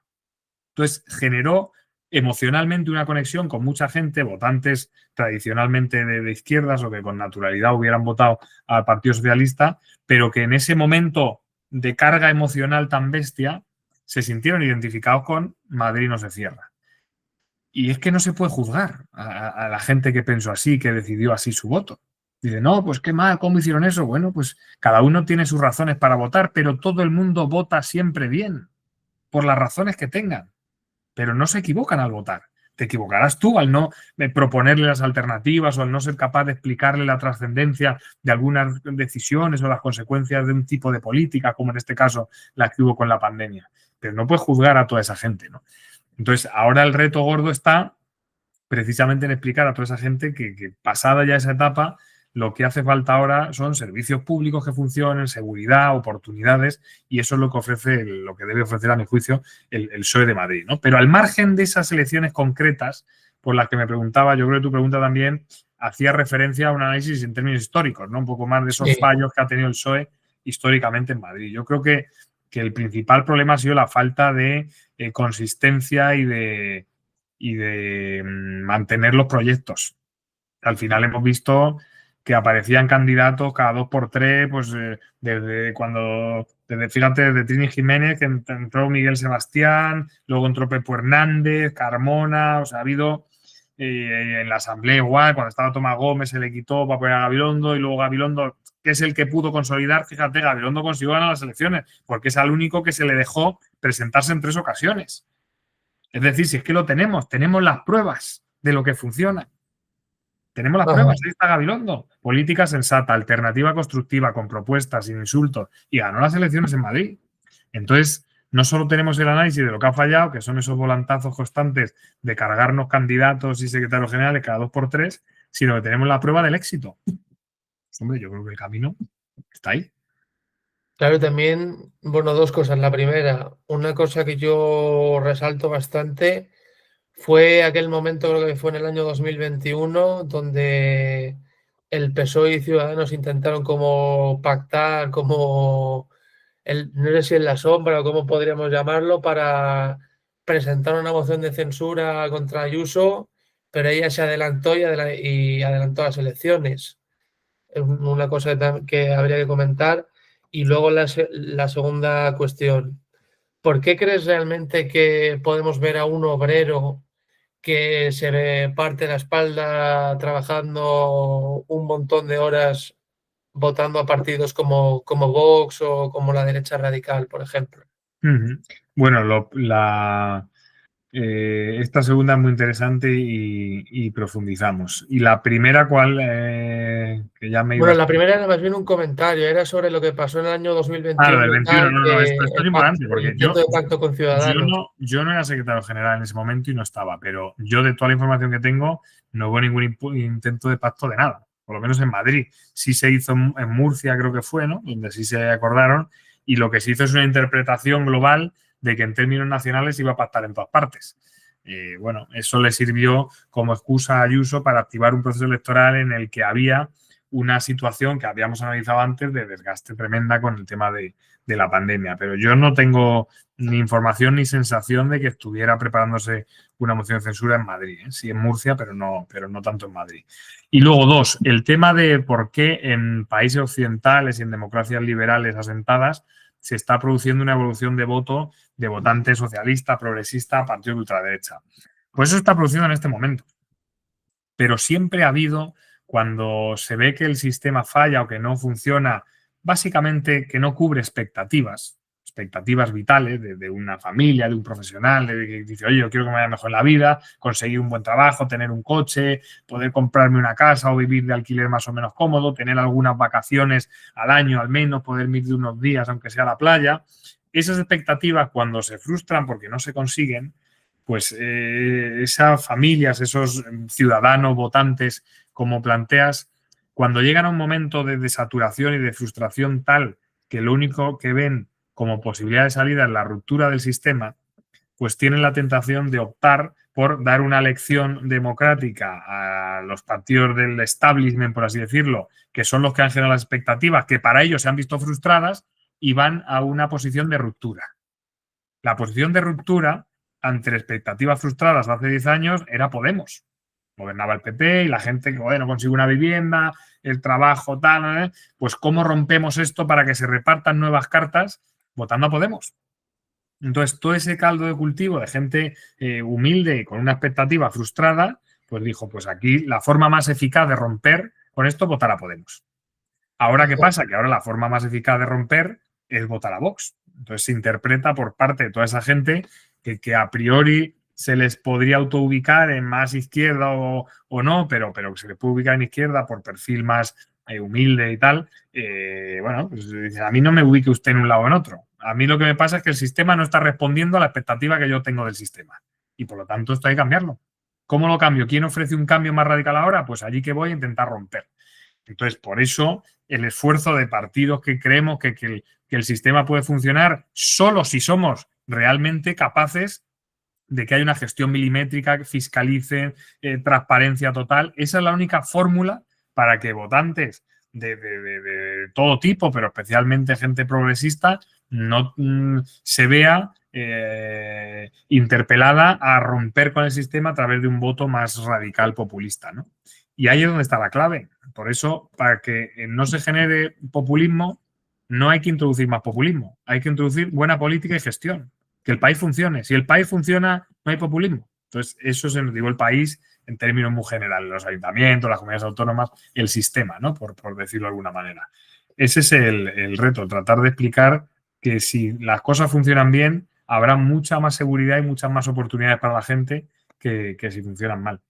Entonces generó emocionalmente una conexión con mucha gente, votantes tradicionalmente de izquierdas o que con naturalidad hubieran votado al Partido Socialista, pero que en ese momento de carga emocional tan bestia se sintieron identificados con Madrid no se cierra. Y es que no se puede juzgar a la gente que pensó así, que decidió así su voto. Dice, no, pues qué mal, ¿cómo hicieron eso? Bueno, pues cada uno tiene sus razones para votar, pero todo el mundo vota siempre bien, por las razones que tengan. Pero no se equivocan al votar. Te equivocarás tú al no proponerle las alternativas o al no ser capaz de explicarle la trascendencia de algunas decisiones o las consecuencias de un tipo de política, como en este caso la que hubo con la pandemia. Pero no puedes juzgar a toda esa gente, ¿no? Entonces, ahora el reto gordo está precisamente en explicar a toda esa gente que pasada ya esa etapa, lo que hace falta ahora son servicios públicos que funcionen, seguridad, oportunidades, y eso es lo que ofrece, lo que debe ofrecer, a mi juicio, el PSOE de Madrid, ¿no? Pero al margen de esas elecciones concretas por las que me preguntaba, yo creo que tu pregunta también hacía referencia a un análisis en términos históricos, ¿no? Un poco más de esos fallos que ha tenido el PSOE históricamente en Madrid. Yo creo que el principal problema ha sido la falta de consistencia y de mantener los proyectos. Al final hemos visto que aparecían candidatos cada 2x3, pues fíjate, desde Trini Jiménez, que entró Miguel Sebastián, luego entró Pepo Hernández, Carmona, o sea, ha habido en la asamblea igual, cuando estaba Tomás Gómez se le quitó para poner a Gabilondo y luego Gabilondo, que es el que pudo consolidar, fíjate, Gabilondo consiguió ganar las elecciones, porque es al único que se le dejó presentarse en 3 ocasiones. Es decir, si es que lo tenemos las pruebas de lo que funciona. Tenemos las pruebas, ahí está Gabilondo. Política sensata, alternativa constructiva, con propuestas, sin insultos, y ganó las elecciones en Madrid. Entonces, no solo tenemos el análisis de lo que ha fallado, que son esos volantazos constantes de cargarnos candidatos y secretarios generales cada 2x3, sino que tenemos la prueba del éxito. Pues, hombre, yo creo que el camino está ahí. Claro, también, bueno, 2 cosas. La primera, una cosa que yo resalto bastante fue aquel momento, creo que fue en el año 2021, donde el PSOE y Ciudadanos intentaron como pactar, como, no sé si en la sombra o cómo podríamos llamarlo, para presentar una moción de censura contra Ayuso, pero ella se adelantó y adelantó las elecciones. Es una cosa que habría que comentar. Y luego la segunda cuestión, ¿por qué crees realmente que podemos ver a un obrero que se parte la espalda trabajando un montón de horas votando a partidos como Vox o como la derecha radical, por ejemplo? Bueno, esta segunda es muy interesante y profundizamos. Y la primera, ¿cuál? Que ya me Bueno, la primera era más bien un comentario, era sobre lo que pasó en el año 2021. Claro, del 21, no, esto es importante, porque el intento de pacto con Ciudadanos. Yo no era secretario general en ese momento y no estaba, pero yo de toda la información que tengo no hubo ningún intento de pacto de nada, por lo menos en Madrid. Sí se hizo en Murcia, creo que fue, ¿no? Donde sí se acordaron, y lo que se hizo es una interpretación global de que en términos nacionales iba a pactar en todas partes. Bueno, eso le sirvió como excusa a Ayuso para activar un proceso electoral en el que había una situación que habíamos analizado antes de desgaste tremenda con el tema de la pandemia. Pero yo no tengo ni información ni sensación de que estuviera preparándose una moción de censura en Madrid. Sí en Murcia, pero no tanto en Madrid. Y luego, 2, el tema de por qué en países occidentales y en democracias liberales asentadas se está produciendo una evolución de voto de votantes socialista, progresista, partido de ultraderecha. Pues eso está produciendo en este momento. Pero siempre ha habido, cuando se ve que el sistema falla o que no funciona, básicamente que no cubre expectativas expectativas vitales de una familia, de un profesional, de que dice, oye, yo quiero que me vaya mejor en la vida, conseguir un buen trabajo, tener un coche, poder comprarme una casa o vivir de alquiler más o menos cómodo, tener algunas vacaciones al año al menos, poder ir de unos días aunque sea a la playa. Esas expectativas, cuando se frustran porque no se consiguen, pues esas familias, esos ciudadanos votantes, como planteas, cuando llegan a un momento de saturación y de frustración tal que lo único que ven como posibilidad de salida es la ruptura del sistema, pues tienen la tentación de optar por dar una lección democrática a los partidos del establishment, por así decirlo, que son los que han generado las expectativas, que para ellos se han visto frustradas, y van a una posición de ruptura. La posición de ruptura ante expectativas frustradas hace 10 años era Podemos. Gobernaba el PP y la gente que, bueno, consigue una vivienda, el trabajo, tal, pues ¿cómo rompemos esto para que se repartan nuevas cartas votando a Podemos? Entonces, todo ese caldo de cultivo de gente humilde y con una expectativa frustrada, pues dijo, pues aquí la forma más eficaz de romper con esto es votar a Podemos. Ahora, ¿qué pasa? Que ahora la forma más eficaz de romper es votar a Vox. Entonces se interpreta por parte de toda esa gente que a priori se les podría autoubicar en más izquierda o no, pero que se les puede ubicar en izquierda por perfil más humilde y tal. Bueno, pues a mí no me ubique usted en un lado o en otro. A mí lo que me pasa es que el sistema no está respondiendo a la expectativa que yo tengo del sistema. Y por lo tanto esto hay que cambiarlo. ¿Cómo lo cambio? ¿Quién ofrece un cambio más radical ahora? Pues allí que voy a intentar romper. Entonces, por eso el esfuerzo de partidos que creemos que el sistema puede funcionar solo si somos realmente capaces de que haya una gestión milimétrica, que fiscalicen, transparencia total. Esa es la única fórmula para que votantes de todo tipo, pero especialmente gente progresista, no se vea interpelada a romper con el sistema a través de un voto más radical populista, ¿no? Y ahí es donde está la clave. Por eso, para que no se genere populismo, no hay que introducir más populismo. Hay que introducir buena política y gestión. Que el país funcione. Si el país funciona, no hay populismo. Entonces, eso se nos digo el país en términos muy generales. Los ayuntamientos, las comunidades autónomas, el sistema, ¿no? Por decirlo de alguna manera. Ese es el reto, tratar de explicar que si las cosas funcionan bien, habrá mucha más seguridad y muchas más oportunidades para la gente que si funcionan mal.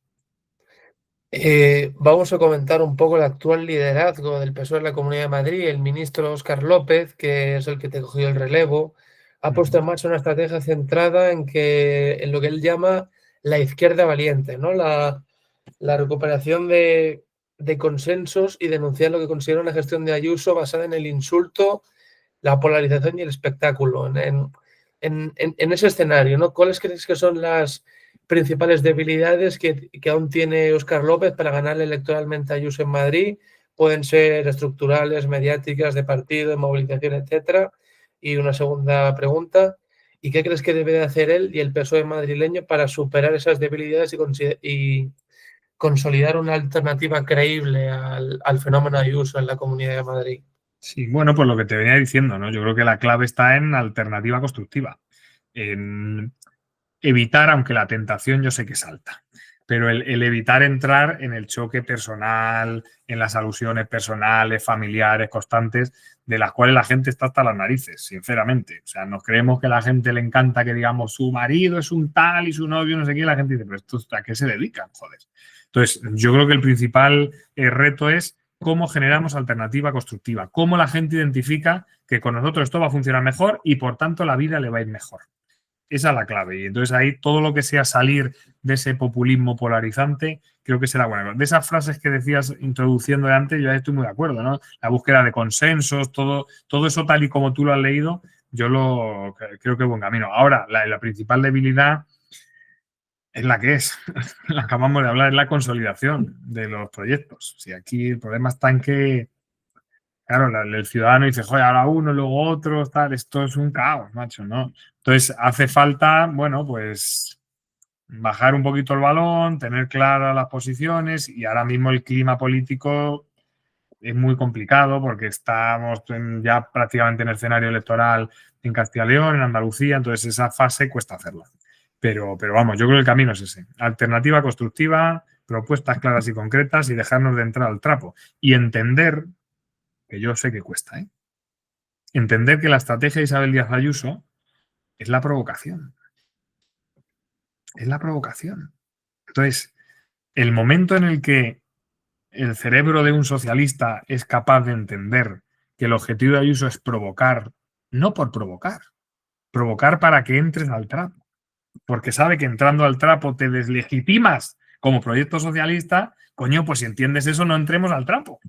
Vamos a comentar un poco el actual liderazgo del PSOE en la Comunidad de Madrid. El ministro Óscar López, que es el que te cogió el relevo, ha puesto en marcha una estrategia centrada en lo que él llama la izquierda valiente, ¿no? La recuperación de consensos y denunciar lo que considera una gestión de Ayuso basada en el insulto, la polarización y el espectáculo. En ese escenario, ¿no? ¿Cuáles crees que son las principales debilidades que aún tiene Óscar López para ganarle electoralmente a Ayuso en Madrid? Pueden ser estructurales, mediáticas, de partido, de movilización, etcétera. Y una segunda pregunta, ¿y qué crees que debe de hacer él y el PSOE madrileño para superar esas debilidades y consolidar una alternativa creíble al fenómeno Ayuso en la Comunidad de Madrid? Sí, bueno, pues lo que te venía diciendo, ¿no? Yo creo que la clave está en alternativa constructiva. En evitar, aunque la tentación yo sé que es alta, pero el evitar entrar en el choque personal, en las alusiones personales, familiares, constantes, de las cuales la gente está hasta las narices, sinceramente. O sea, nos creemos que a la gente le encanta que digamos su marido es un tal y su novio no sé qué, y la gente dice, pero ¿esto a qué se dedican? Joder. Entonces, yo creo que el principal reto es cómo generamos alternativa constructiva, cómo la gente identifica que con nosotros esto va a funcionar mejor y por tanto la vida le va a ir mejor. Esa es la clave. Y entonces ahí todo lo que sea salir de ese populismo polarizante, creo que será bueno. De esas frases que decías introduciendo de antes, yo ya estoy muy de acuerdo, ¿no? La búsqueda de consensos, todo eso tal y como tú lo has leído, yo creo que es buen camino. Ahora, la principal debilidad es la que es. La acabamos de hablar, es la consolidación de los proyectos. Si aquí el problema está en que claro, el ciudadano dice, joder, ahora uno, luego otro, tal, esto es un caos, macho, ¿no? Entonces hace falta, bueno, pues bajar un poquito el balón, tener claras las posiciones y ahora mismo el clima político es muy complicado porque estamos ya prácticamente en el escenario electoral en Castilla y León, en Andalucía, entonces esa fase cuesta hacerla. Pero vamos, yo creo que el camino es ese. Alternativa constructiva, propuestas claras y concretas y dejarnos de entrar al trapo y entender que yo sé que cuesta, ¿eh? entender que la estrategia de Isabel Díaz Ayuso es la provocación. Es la provocación. Entonces, el momento en el que el cerebro de un socialista es capaz de entender que el objetivo de Ayuso es provocar, no por provocar, provocar para que entres al trapo, porque sabe que entrando al trapo te deslegitimas como proyecto socialista, coño, pues si entiendes eso, no entremos al trapo.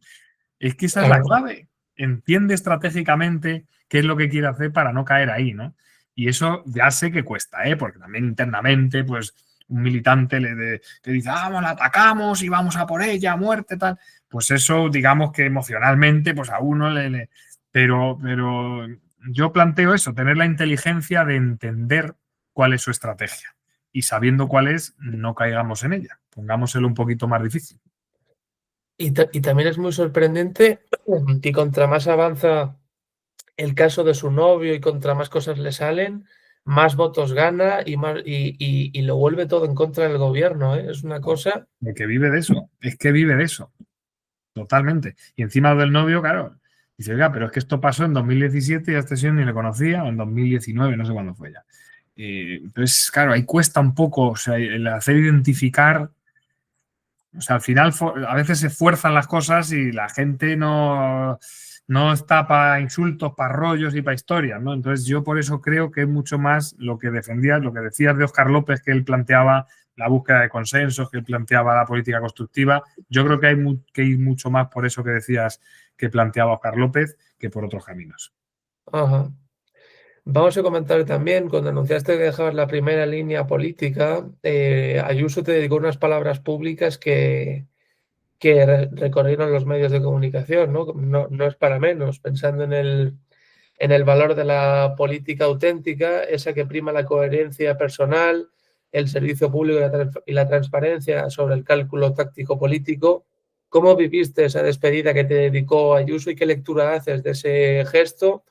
Es que esa es la Claro. clave. Entiende estratégicamente qué es lo que quiere hacer para no caer ahí, ¿no? Y eso ya sé que cuesta, ¿eh? Porque también internamente, pues, un militante te dice, vamos, la atacamos y vamos a por ella, muerte, tal. Pues eso, digamos que emocionalmente, pues a uno le. Pero yo planteo eso, tener la inteligencia de entender cuál es su estrategia. Y sabiendo cuál es, no caigamos en ella. Pongámoselo un poquito más difícil. Y también es muy sorprendente que contra más avanza el caso de su novio y contra más cosas le salen, más votos gana y lo vuelve todo en contra del gobierno, ¿eh? Es una cosa. Porque vive de eso, es que vive de eso, totalmente. Y encima del novio, claro, dice, oiga, pero es que esto pasó en 2017 y a este señor ni le conocía, o en 2019, no sé cuándo fue ya. Entonces, claro, ahí cuesta un poco, o sea, el hacer identificar, o sea, al final a veces se fuerzan las cosas y la gente no está para insultos, para rollos y para historias, ¿no? Entonces yo por eso creo que es mucho más lo que defendías, lo que decías de Óscar López, que él planteaba la búsqueda de consensos, que él planteaba la política constructiva. Yo creo que hay que ir mucho más por eso que decías que planteaba Óscar López que por otros caminos. Ajá. Vamos a comentar también, cuando anunciaste que dejabas la primera línea política, Ayuso te dedicó unas palabras públicas que recorrieron los medios de comunicación, ¿no? No es para menos, pensando en el valor de la política auténtica, esa que prima la coherencia personal, el servicio público y la transparencia sobre el cálculo táctico político. ¿Cómo viviste esa despedida que te dedicó Ayuso y qué lectura haces de ese gesto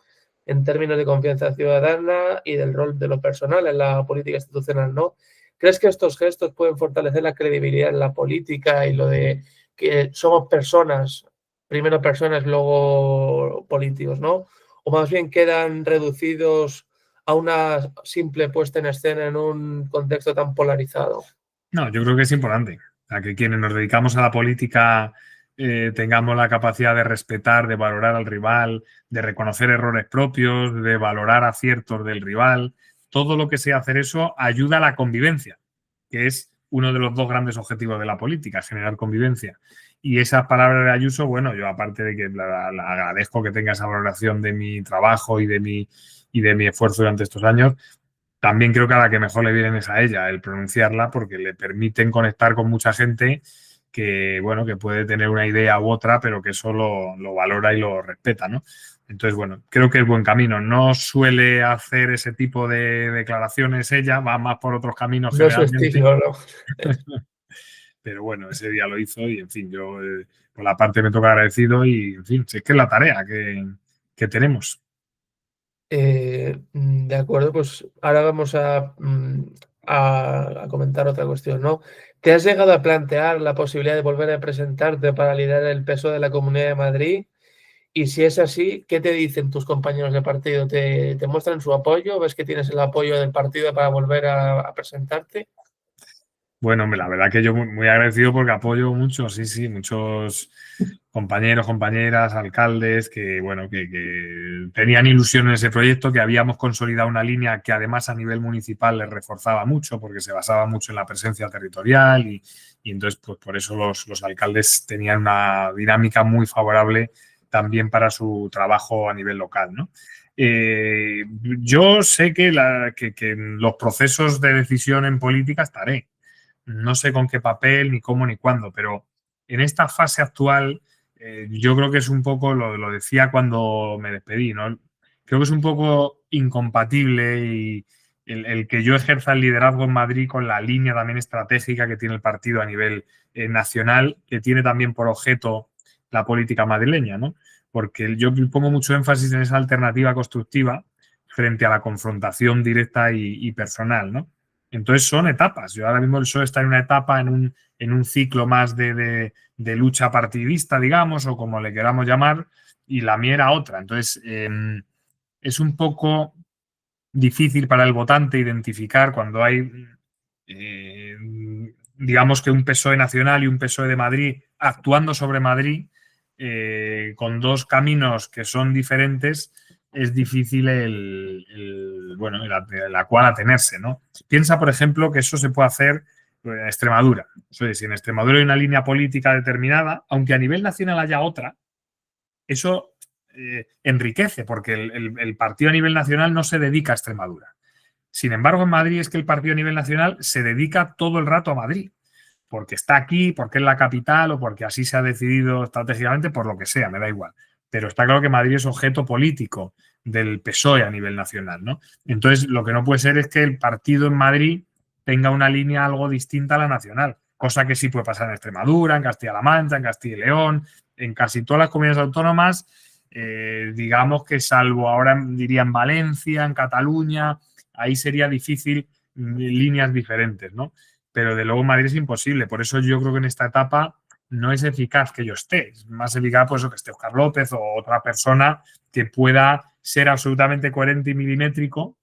en términos de confianza ciudadana y del rol de lo personal en la política institucional, ¿no? ¿Crees que estos gestos pueden fortalecer la credibilidad en la política y lo de que somos personas, primero personas, luego políticos, ¿no? O más bien quedan reducidos a una simple puesta en escena en un contexto tan polarizado? No, yo creo que es importante. O sea, que quienes nos dedicamos a la política tengamos la capacidad de respetar, de valorar al rival, de reconocer errores propios, de valorar aciertos del rival. Todo lo que sea hacer eso ayuda a la convivencia, que es uno de los dos grandes objetivos de la política, generar convivencia. Y esas palabras de Ayuso, bueno, yo aparte de que la agradezco que tenga esa valoración de mi trabajo y de mi esfuerzo durante estos años, también creo que a la que mejor le vienen es a ella el pronunciarla porque le permiten conectar con mucha gente que, bueno, que puede tener una idea u otra, pero que eso lo valora y lo respeta, ¿no? Entonces, bueno, creo que es buen camino. No suele hacer ese tipo de declaraciones ella, va más por otros caminos No es su generalmente. estilo, ¿no? Pero bueno, ese día lo hizo y, en fin, yo por la parte me toca agradecido y, en fin, si es que es la tarea que tenemos. De acuerdo, pues ahora vamos a comentar otra cuestión, ¿no? ¿Te has llegado a plantear la posibilidad de volver a presentarte para liderar el PSOE de la Comunidad de Madrid? Y si es así, ¿qué te dicen tus compañeros de partido? ¿Te muestran su apoyo? ¿Ves que tienes el apoyo del partido para volver a presentarte? Bueno, la verdad que yo muy agradecido porque apoyo mucho, sí, muchos compañeros, compañeras, alcaldes que, bueno, que tenían ilusión en ese proyecto, que habíamos consolidado una línea que además a nivel municipal les reforzaba mucho porque se basaba mucho en la presencia territorial y entonces, pues por eso los alcaldes tenían una dinámica muy favorable también para su trabajo a nivel local, ¿no? Yo sé que en los procesos de decisión en política estaré. No sé con qué papel, ni cómo, ni cuándo, pero en esta fase actual yo creo que es un poco, lo decía cuando me despedí, ¿no? Creo que es un poco incompatible y el que yo ejerza el liderazgo en Madrid con la línea también estratégica que tiene el partido a nivel nacional, que tiene también por objeto la política madrileña, ¿no? Porque yo pongo mucho énfasis en esa alternativa constructiva frente a la confrontación directa y personal, ¿no? Entonces son etapas. Yo ahora mismo el PSOE está en una etapa, en un ciclo más de lucha partidista, digamos, o como le queramos llamar, y la mía era otra. Entonces, es un poco difícil para el votante identificar cuando hay, digamos que un PSOE nacional y un PSOE de Madrid actuando sobre Madrid, con dos caminos que son diferentes, es difícil la cual atenerse, ¿no? Piensa, por ejemplo, que eso se puede hacer en Extremadura. Eso es, si en Extremadura hay una línea política determinada, aunque a nivel nacional haya otra, eso enriquece, porque el partido a nivel nacional no se dedica a Extremadura. Sin embargo, en Madrid es que el partido a nivel nacional se dedica todo el rato a Madrid, porque está aquí, porque es la capital o porque así se ha decidido estratégicamente, por lo que sea, me da igual. Pero está claro que Madrid es objeto político del PSOE a nivel nacional, ¿no? Entonces, lo que no puede ser es que el partido en Madrid tenga una línea algo distinta a la nacional, cosa que sí puede pasar en Extremadura, en Castilla-La Mancha, en Castilla y León, en casi todas las comunidades autónomas, digamos que salvo ahora diría en Valencia, en Cataluña, ahí sería difícil líneas diferentes, ¿no? Pero de luego Madrid es imposible. Por eso yo creo que en esta etapa no es eficaz que yo esté. Es más eficaz pues, que esté Óscar López o otra persona que pueda ser absolutamente coherente y milimétrico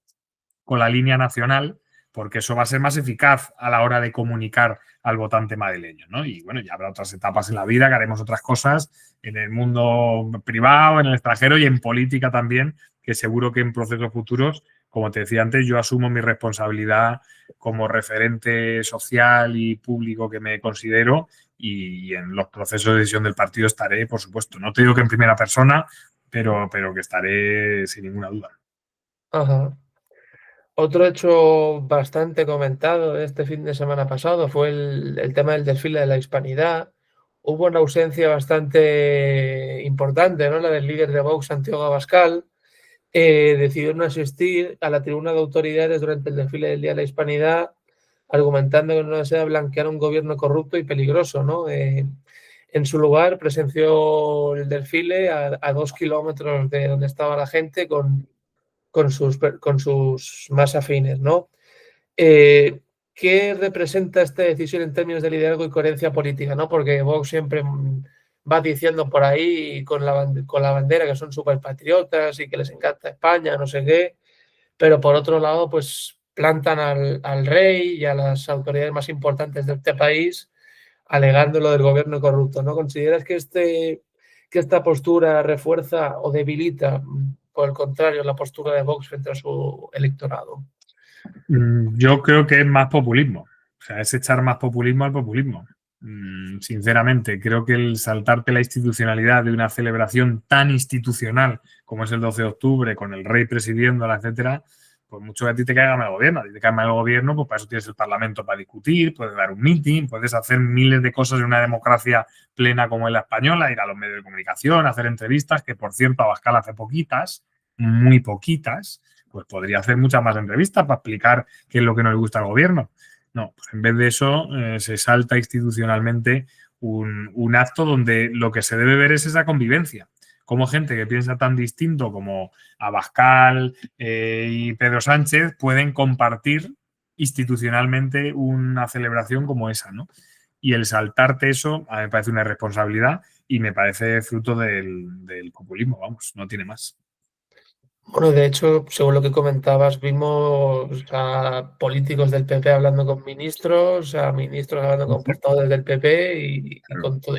con la línea nacional, porque eso va a ser más eficaz a la hora de comunicar al votante madrileño, ¿no? Y bueno, ya habrá otras etapas en la vida, que haremos otras cosas en el mundo privado, en el extranjero y en política también, que seguro que en procesos futuros, como te decía antes, yo asumo mi responsabilidad como referente social y público que me considero y en los procesos de decisión del partido estaré, por supuesto. No te digo que en primera persona, pero que estaré sin ninguna duda. Ajá. Otro hecho bastante comentado este fin de semana pasado fue el tema del desfile de la Hispanidad. Hubo una ausencia bastante importante, ¿no? La del líder de Vox, Santiago Abascal. Decidió no asistir a la tribuna de autoridades durante el desfile del Día de la Hispanidad, argumentando que no desea blanquear un gobierno corrupto y peligroso, ¿no? En su lugar presenció el desfile a 2 kilómetros de donde estaba la gente con sus más afines, ¿no? ¿Qué representa esta decisión en términos de liderazgo y coherencia política, ¿no? Porque Vox siempre va diciendo por ahí con la bandera que son súper patriotas y que les encanta España, no sé qué, pero por otro lado, pues plantan al rey y a las autoridades más importantes de este país alegando lo del gobierno corrupto, ¿no? ¿Consideras que esta postura refuerza o debilita, por el contrario, la postura de Vox frente a su electorado? Yo creo que es más populismo. O sea, es echar más populismo al populismo. Sinceramente, creo que el saltarte la institucionalidad de una celebración tan institucional como es el 12 de octubre, con el rey presidiéndola, etcétera, pues mucho que a ti te caiga mal el gobierno. A ti te cae mal el gobierno, pues para eso tienes el Parlamento para discutir, puedes dar un meeting, puedes hacer miles de cosas en una democracia plena como es la española, ir a los medios de comunicación, hacer entrevistas, que por cierto Abascal hace poquitas, muy poquitas, pues podría hacer muchas más entrevistas para explicar qué es lo que no le gusta al gobierno. No, pues en vez de eso se salta institucionalmente un acto donde lo que se debe ver es esa convivencia. Como gente que piensa tan distinto como Abascal y Pedro Sánchez pueden compartir institucionalmente una celebración como esa, ¿no? Y el saltarte eso a mí me parece una irresponsabilidad y me parece fruto del populismo, vamos, no tiene más. Bueno, de hecho, según lo que comentabas, vimos a políticos del PP hablando con ministros, a ministros hablando con portavoces del PP y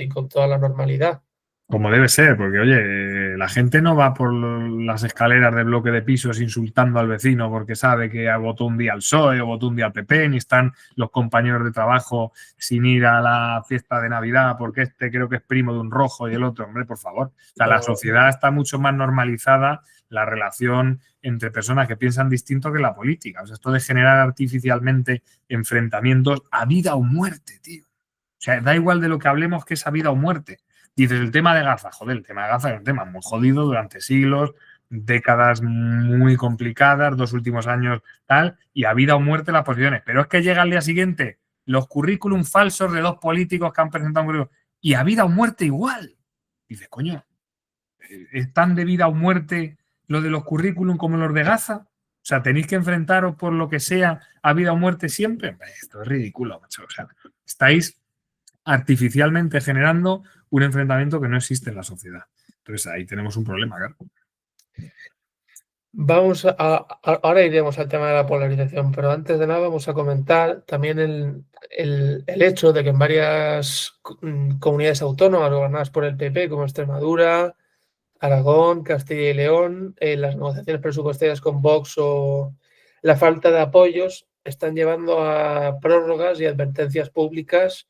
con toda la normalidad. Como debe ser, porque oye, la gente no va por las escaleras de bloque de pisos insultando al vecino porque sabe que votó un día al PSOE o votó un día al PP, ni están los compañeros de trabajo sin ir a la fiesta de Navidad porque este creo que es primo de un rojo y el otro, hombre, por favor. O sea, la sociedad está mucho más normalizada, la relación entre personas que piensan distinto que la política. O sea, esto de generar artificialmente enfrentamientos a vida o muerte, tío. O sea, da igual de lo que hablemos que es a vida o muerte. Dices, el tema de Gaza, joder, el tema de Gaza es un tema muy jodido durante siglos, décadas muy complicadas, 2 últimos años tal, y a vida o muerte las posiciones. Pero es que llega al día siguiente los currículum falsos de 2 políticos que han presentado un currículum, y a vida o muerte igual. Dices, coño, ¿es tan de vida o muerte lo de los currículum como los de Gaza? O sea, tenéis que enfrentaros por lo que sea a vida o muerte siempre. Esto es ridículo, macho. O sea, estáis artificialmente generando un enfrentamiento que no existe en la sociedad. Entonces ahí tenemos un problema, claro. Ahora iremos al tema de la polarización, pero antes de nada vamos a comentar también el hecho de que en varias comunidades autónomas gobernadas por el PP, como Extremadura, Aragón, Castilla y León, las negociaciones presupuestarias con Vox o la falta de apoyos están llevando a prórrogas y advertencias públicas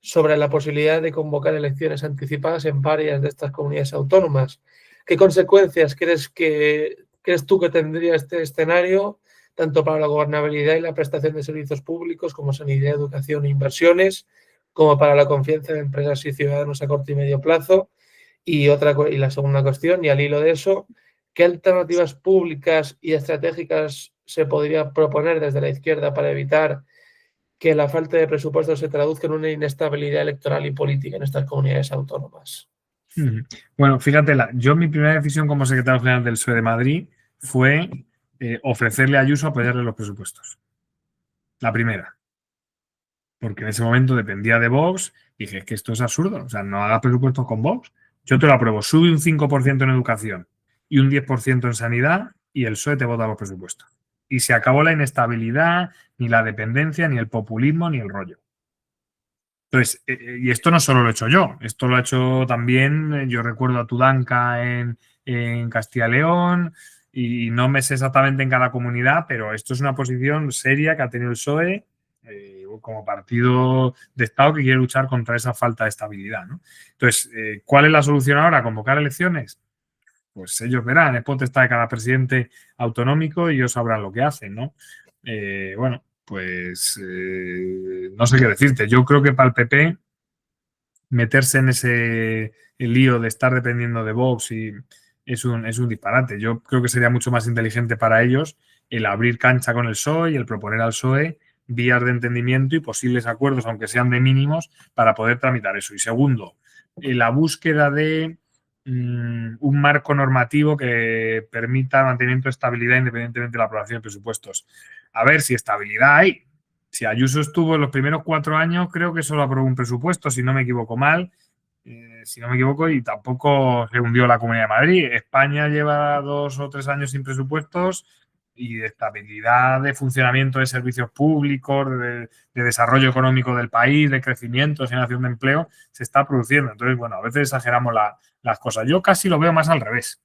sobre la posibilidad de convocar elecciones anticipadas en varias de estas comunidades autónomas. ¿Qué consecuencias crees tú que tendría este escenario, tanto para la gobernabilidad y la prestación de servicios públicos como sanidad, educación e inversiones, como para la confianza de empresas y ciudadanos a corto y medio plazo? Y la segunda cuestión, y al hilo de eso, ¿qué alternativas públicas y estratégicas se podría proponer desde la izquierda para evitar que la falta de presupuesto se traduzca en una inestabilidad electoral y política en estas comunidades autónomas? Bueno, fíjate, yo mi primera decisión como secretario general del PSOE de Madrid fue ofrecerle a Ayuso apoyarle los presupuestos. La primera. Porque en ese momento dependía de Vox. Dije, es que esto es absurdo. O sea, no hagas presupuestos con Vox. Yo te lo apruebo. Sube un 5% en educación y un 10% en sanidad y el PSOE te vota los presupuestos. Y se acabó la inestabilidad, ni la dependencia, ni el populismo, ni el rollo. Entonces, y esto no solo lo he hecho yo, esto lo ha hecho también, yo recuerdo a Tudanca en Castilla y León, y no me sé exactamente en cada comunidad, pero esto es una posición seria que ha tenido el PSOE como partido de Estado que quiere luchar contra esa falta de estabilidad, ¿no? Entonces, ¿cuál es la solución ahora? ¿Convocar elecciones? Pues ellos verán, es potestad de cada presidente autonómico y ellos sabrán lo que hacen, ¿no? Bueno, pues no sé qué decirte. Yo creo que para el PP meterse en ese lío de estar dependiendo de Vox es un disparate. Yo creo que sería mucho más inteligente para ellos el abrir cancha con el PSOE y el proponer al PSOE vías de entendimiento y posibles acuerdos, aunque sean de mínimos, para poder tramitar eso. Y segundo, la búsqueda de un marco normativo que permita mantenimiento de estabilidad independientemente de la aprobación de presupuestos. A ver si estabilidad hay. Si Ayuso estuvo en los primeros 4 años, creo que solo aprobó un presupuesto, si no me equivoco mal, si no me equivoco, y tampoco se hundió la Comunidad de Madrid. España lleva 2 o 3 años sin presupuestos y de estabilidad de funcionamiento de servicios públicos, de desarrollo económico del país, de crecimiento, de generación de empleo, se está produciendo. Entonces, bueno, a veces exageramos las cosas. Yo casi lo veo más al revés.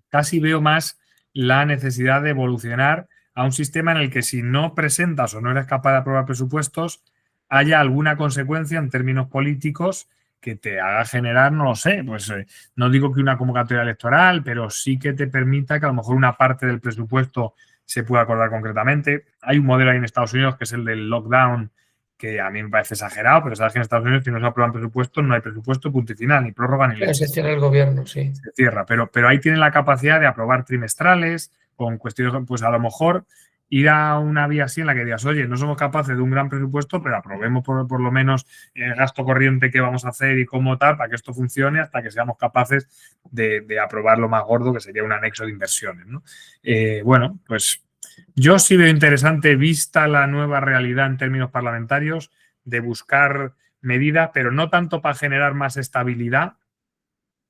Casi veo más la necesidad de evolucionar a un sistema en el que si no presentas o no eres capaz de aprobar presupuestos, haya alguna consecuencia en términos políticos que te haga generar, no lo sé, pues no digo que una convocatoria electoral, pero sí que te permita que a lo mejor una parte del presupuesto se pueda acordar concretamente. Hay un modelo ahí en Estados Unidos que es el del lockdown, que a mí me parece exagerado, pero sabes que en Estados Unidos si no se aprueban presupuestos no hay presupuesto, punto y final, ni prórroga ni La leche. excepción del gobierno, sí. Se cierra, pero ahí tienen la capacidad de aprobar trimestrales con cuestiones, pues a lo mejor ir a una vía así en la que digas, oye, no somos capaces de un gran presupuesto, pero aprobemos por lo menos el gasto corriente que vamos a hacer y cómo tal, para que esto funcione hasta que seamos capaces de aprobar lo más gordo, que sería un anexo de inversiones, ¿no? Bueno, pues yo sí veo interesante, vista la nueva realidad en términos parlamentarios, de buscar medidas, pero no tanto para generar más estabilidad,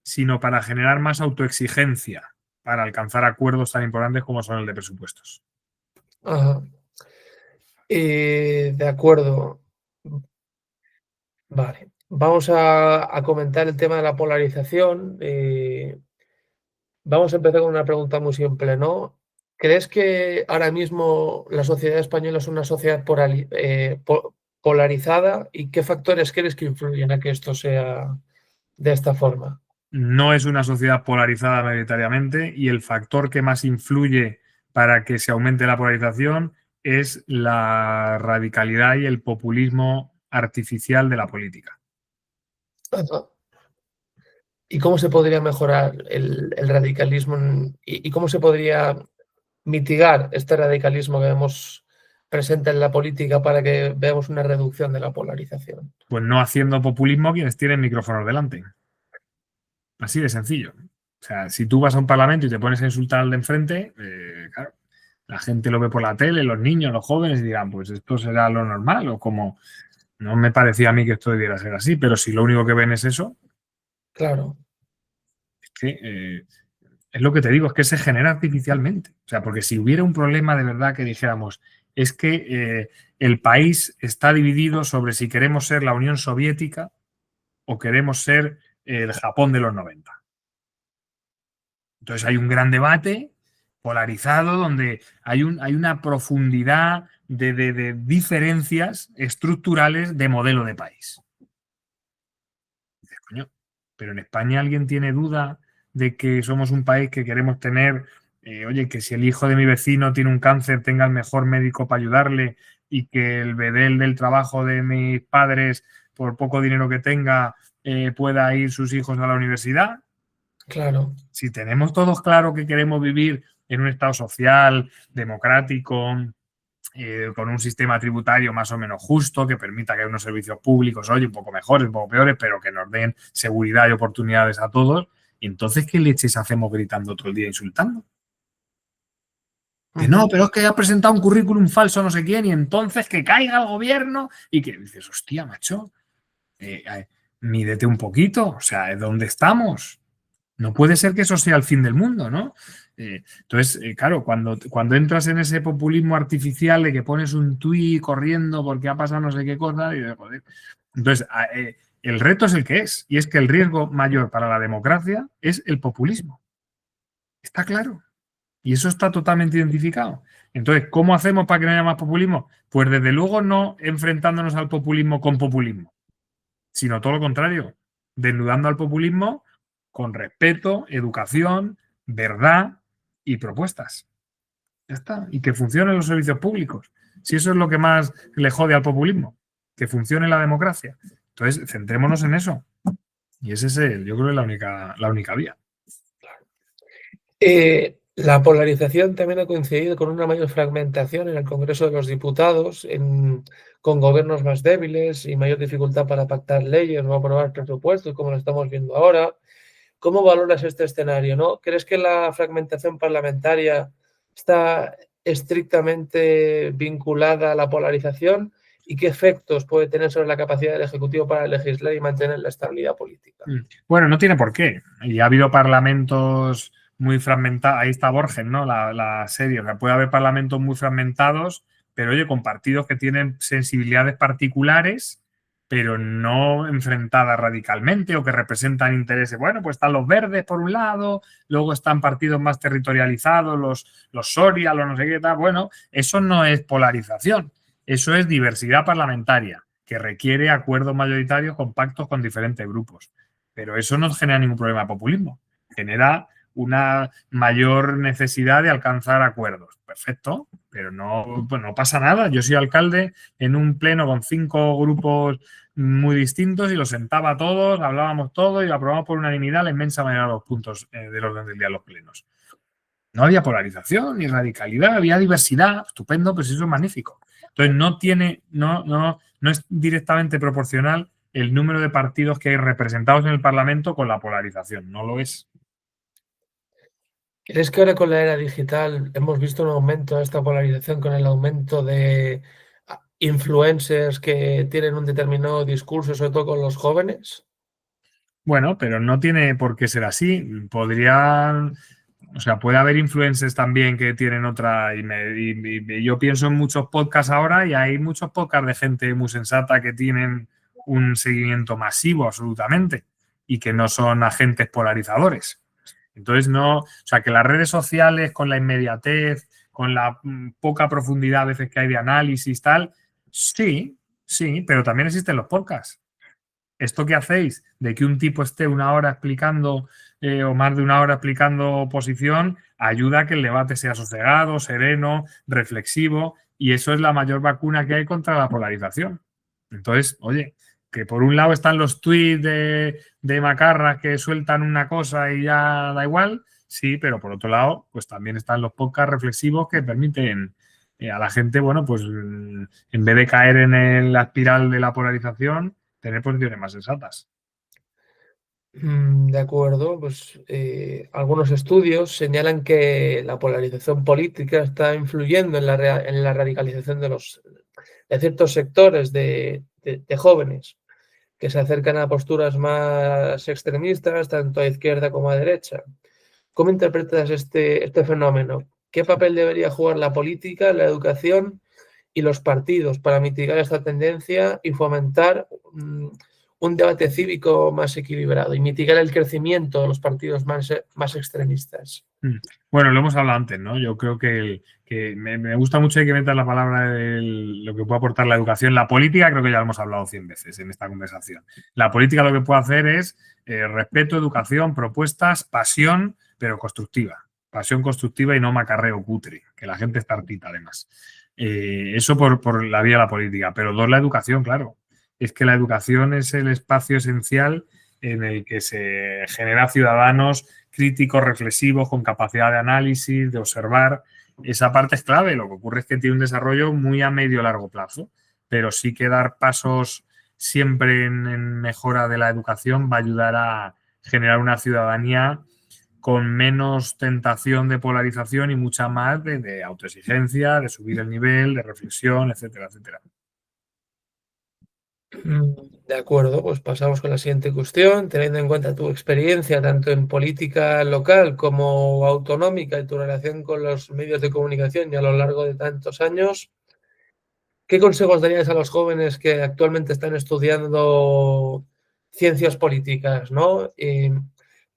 sino para generar más autoexigencia para alcanzar acuerdos tan importantes como son el de presupuestos. Ajá. De acuerdo. Vale. Vamos a comentar el tema de la polarización. Vamos a empezar con una pregunta muy simple, ¿no? ¿Crees que ahora mismo la sociedad española es una sociedad polarizada? ¿Y qué factores crees que influyen a que esto sea de esta forma? No es una sociedad polarizada mayoritariamente y el factor que más influye para que se aumente la polarización es la radicalidad y el populismo artificial de la política. Ajá. ¿Y cómo se podría mejorar el radicalismo y cómo se podría mitigar este radicalismo que vemos presente en la política para que veamos una reducción de la polarización? Pues no haciendo populismo quienes tienen micrófonos delante. Así de sencillo. O sea, si tú vas a un parlamento y te pones a insultar al de enfrente, claro, la gente lo ve por la tele, los niños, los jóvenes, y dirán, pues esto será lo normal, o como no me parecía a mí que esto debiera ser así, pero si lo único que ven es eso, Claro. es que Es lo que te digo, es que se genera artificialmente. O sea, porque si hubiera un problema de verdad que dijéramos, es que el país está dividido sobre si queremos ser la Unión Soviética o queremos ser el Japón de los 90. Entonces hay un gran debate polarizado donde hay una profundidad de diferencias estructurales de modelo de país. Dices, coño, pero en España alguien tiene duda de que somos un país que queremos tener, oye, que si el hijo de mi vecino tiene un cáncer, tenga el mejor médico para ayudarle y que el bedel del trabajo de mis padres, por poco dinero que tenga, pueda ir sus hijos a la universidad. Claro. Si tenemos todos claro que queremos vivir en un Estado social, democrático, con un sistema tributario más o menos justo, que permita que haya unos servicios públicos, oye, un poco mejores, un poco peores, pero que nos den seguridad y oportunidades a todos, y entonces, ¿qué leches hacemos gritando todo el día insultando? Que no, pero es que ha presentado un currículum falso no sé quién y entonces que caiga el gobierno y que dices, hostia, macho, mídete un poquito, o sea, ¿dónde estamos? No puede ser que eso sea el fin del mundo, ¿no? Entonces, claro, cuando entras en ese populismo artificial de que pones un tuit corriendo porque ha pasado no sé qué cosa, y joder. Entonces, el reto es el que es, y es que el riesgo mayor para la democracia es el populismo. Está claro. Y eso está totalmente identificado. Entonces, ¿cómo hacemos para que no haya más populismo? Pues desde luego no enfrentándonos al populismo con populismo, sino todo lo contrario, desnudando al populismo con respeto, educación, verdad y propuestas. Ya está. Y que funcionen los servicios públicos. Si eso es lo que más le jode al populismo, que funcione la democracia. Entonces, centrémonos en eso. Y ese es yo creo, la única vía. La polarización también ha coincidido con una mayor fragmentación en el Congreso de los Diputados, con gobiernos más débiles y mayor dificultad para pactar leyes o aprobar presupuestos, como lo estamos viendo ahora. ¿Cómo valoras este escenario, no? ¿Crees que la fragmentación parlamentaria está estrictamente vinculada a la polarización? ¿Y qué efectos puede tener sobre la capacidad del Ejecutivo para legislar y mantener la estabilidad política? Bueno, no tiene por qué. Y ha habido parlamentos muy fragmentados. Ahí está Borges, ¿no? La serie. O sea, puede haber parlamentos muy fragmentados, pero oye, con partidos que tienen sensibilidades particulares, pero no enfrentadas radicalmente o que representan intereses. Bueno, pues están los verdes por un lado, luego están partidos más territorializados, los Soria, los no sé qué tal. Bueno, eso no es polarización, eso es diversidad parlamentaria, que requiere acuerdos mayoritarios con pactos con diferentes grupos. Pero eso no genera ningún problema de populismo. Genera una mayor necesidad de alcanzar acuerdos. Perfecto, pero no, pues no pasa nada. Yo soy alcalde en un pleno con 5 grupos muy distintos y los sentaba a todos, hablábamos todos y lo aprobamos por unanimidad la inmensa mayoría de los puntos del orden del día de los plenos. No había polarización ni radicalidad, había diversidad, estupendo, pues eso es magnífico. Entonces no es directamente proporcional el número de partidos que hay representados en el Parlamento con la polarización, no lo es. ¿Crees que ahora con la era digital hemos visto un aumento de esta polarización con el aumento de influencers que tienen un determinado discurso, sobre todo con los jóvenes? Bueno, pero no tiene por qué ser así. Podrían, o sea, puede haber influencers también que tienen otra. Y yo pienso en muchos podcasts ahora y hay muchos podcasts de gente muy sensata que tienen un seguimiento masivo absolutamente y que no son agentes polarizadores. Entonces, no, o sea, que las redes sociales con la inmediatez, con la poca profundidad a veces que hay de análisis, tal, sí, pero también existen los podcasts. Esto que hacéis de que un tipo esté una hora explicando o más de una hora explicando posición, ayuda a que el debate sea sosegado, sereno, reflexivo, y eso es la mayor vacuna que hay contra la polarización. Entonces, oye, que por un lado están los tweets de macarras que sueltan una cosa y ya da igual, sí, pero por otro lado, pues también están los podcasts reflexivos que permiten a la gente, bueno, pues en vez de caer en la espiral de la polarización, tener posiciones más sensatas. De acuerdo, pues algunos estudios señalan que la polarización política está influyendo en la radicalización de ciertos sectores de jóvenes que se acercan a posturas más extremistas, tanto a izquierda como a derecha. ¿Cómo interpretas este fenómeno? ¿Qué papel debería jugar la política, la educación y los partidos para mitigar esta tendencia y fomentar un debate cívico más equilibrado y mitigar el crecimiento de los partidos más extremistas? Bueno, lo hemos hablado antes, ¿no? Yo creo que me gusta mucho que metas la palabra de lo que puede aportar la educación. La política creo que ya lo hemos hablado 100 veces en esta conversación. La política lo que puede hacer es respeto, educación, propuestas, pasión, pero constructiva. Pasión constructiva y no macarreo cutre, que la gente está hartita además. Eso por la vía de la política. Pero dos, la educación, claro. Es que la educación es el espacio esencial en el que se genera ciudadanos críticos, reflexivos, con capacidad de análisis, de observar. Esa parte es clave. Lo que ocurre es que tiene un desarrollo muy a medio largo plazo, pero sí que dar pasos siempre en mejora de la educación va a ayudar a generar una ciudadanía con menos tentación de polarización y mucha más de autoexigencia, de subir el nivel, de reflexión, etcétera, etcétera. De acuerdo, pues pasamos con la siguiente cuestión. Teniendo en cuenta tu experiencia tanto en política local como autonómica y tu relación con los medios de comunicación y a lo largo de tantos años, ¿qué consejos darías a los jóvenes que actualmente están estudiando ciencias políticas, ¿no?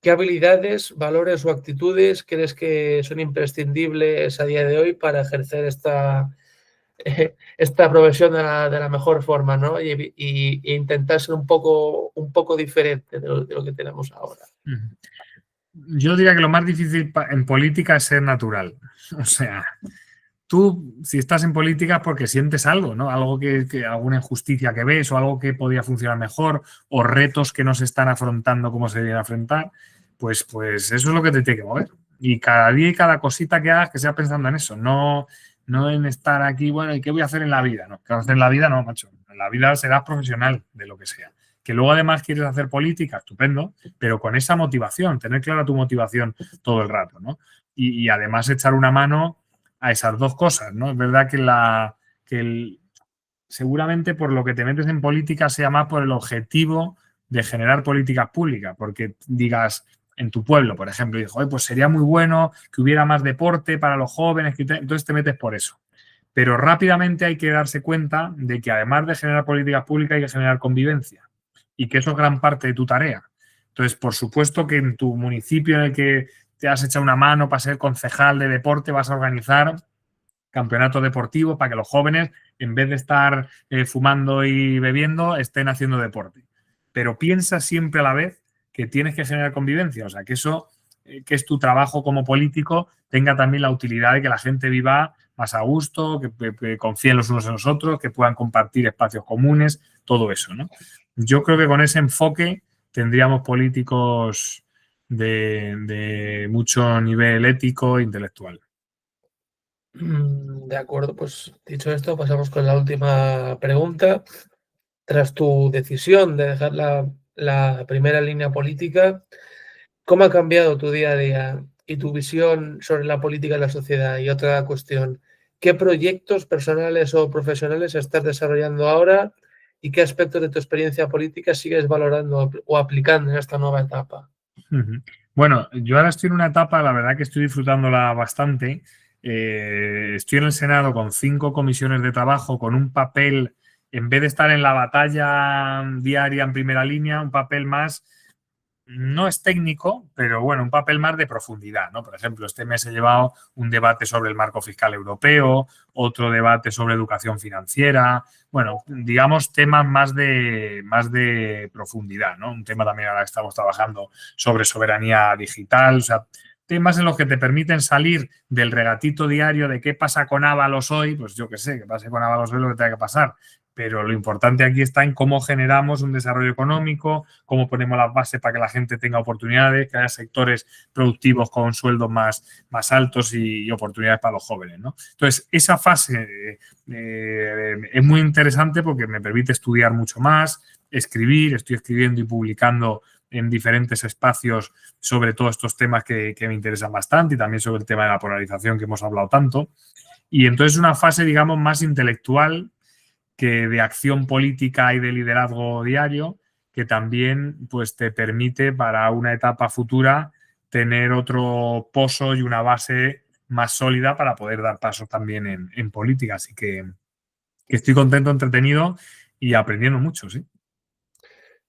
¿Qué habilidades, valores o actitudes crees que son imprescindibles a día de hoy para ejercer esta profesión de la mejor forma, ¿no? E intentar ser un poco diferente de lo que tenemos ahora? Yo diría que lo más difícil en política es ser natural. O sea, tú, si estás en política es porque sientes algo, ¿no? Algo alguna injusticia que ves o algo que podría funcionar mejor o retos que no se están afrontando como se deben afrontar, pues eso es lo que te tiene que mover. Y cada día y cada cosita que hagas que sea pensando en eso, no en estar aquí, bueno, ¿y qué voy a hacer en la vida? No, ¿qué vas a hacer en la vida? No, macho. En la vida serás profesional de lo que sea. Que luego además quieres hacer política, estupendo, pero con esa motivación, tener clara tu motivación todo el rato, ¿no? Y además echar una mano a esas dos cosas, ¿no? Es verdad que seguramente por lo que te metes en política sea más por el objetivo de generar políticas públicas, porque digas en tu pueblo, por ejemplo, y dijo, pues sería muy bueno que hubiera más deporte para los jóvenes, entonces te metes por eso. Pero rápidamente hay que darse cuenta de que además de generar políticas públicas hay que generar convivencia y que eso es gran parte de tu tarea. Entonces, por supuesto que en tu municipio en el que te has echado una mano para ser concejal de deporte, vas a organizar campeonatos deportivos para que los jóvenes, en vez de estar fumando y bebiendo, estén haciendo deporte. Pero piensa siempre a la vez que tienes que generar convivencia, o sea, que eso, que es tu trabajo como político, tenga también la utilidad de que la gente viva más a gusto, que confíen los unos en los otros, que puedan compartir espacios comunes, todo eso, ¿no? Yo creo que con ese enfoque tendríamos políticos de mucho nivel ético e intelectual. De acuerdo, pues dicho esto, pasamos con la última pregunta. Tras tu decisión de dejar la primera línea política, ¿cómo ha cambiado tu día a día y tu visión sobre la política y la sociedad? Y otra cuestión, ¿qué proyectos personales o profesionales estás desarrollando ahora y qué aspectos de tu experiencia política sigues valorando o aplicando en esta nueva etapa? Bueno, yo ahora estoy en una etapa, la verdad que estoy disfrutándola bastante. Estoy en el Senado con 5 comisiones de trabajo, con un papel, en vez de estar en la batalla diaria en primera línea, un papel más, no es técnico, pero bueno, un papel más de profundidad, ¿no? Por ejemplo, este mes he llevado un debate sobre el marco fiscal europeo, otro debate sobre educación financiera, bueno, digamos temas más de profundidad, ¿no? Un tema también ahora que estamos trabajando sobre soberanía digital, o sea, temas en los que te permiten salir del regatito diario de qué pasa con Ábalos hoy, pues yo qué sé, qué pase con Ábalos hoy lo que tenga que pasar. Pero lo importante aquí está en cómo generamos un desarrollo económico, cómo ponemos las bases para que la gente tenga oportunidades, que haya sectores productivos con sueldos más altos y oportunidades para los jóvenes, ¿no? Entonces, esa fase es muy interesante porque me permite estudiar mucho más, escribir, estoy escribiendo y publicando en diferentes espacios sobre todos estos temas que me interesan bastante y también sobre el tema de la polarización que hemos hablado tanto. Y entonces una fase, digamos, más intelectual que de acción política y de liderazgo diario, que también pues, te permite para una etapa futura tener otro pozo y una base más sólida para poder dar pasos también en política. Así que estoy contento, entretenido y aprendiendo mucho, sí.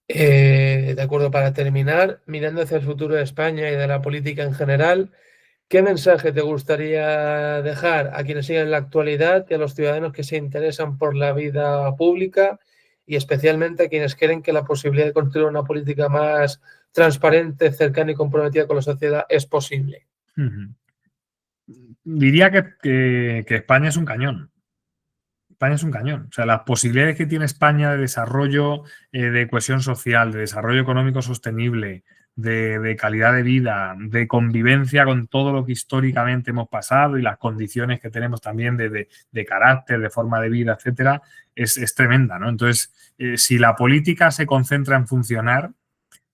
De acuerdo, para terminar, mirando hacia el futuro de España y de la política en general, ¿qué mensaje te gustaría dejar a quienes siguen la actualidad y a los ciudadanos que se interesan por la vida pública y especialmente a quienes creen que la posibilidad de construir una política más transparente, cercana y comprometida con la sociedad es posible? Diría que España es un cañón. España es un cañón. O sea, las posibilidades que tiene España de desarrollo, de cohesión social, de desarrollo económico sostenible, de calidad de vida, de convivencia con todo lo que históricamente hemos pasado y las condiciones que tenemos también de carácter, de forma de vida, etcétera, es tremenda, ¿no? Entonces, si la política se concentra en funcionar,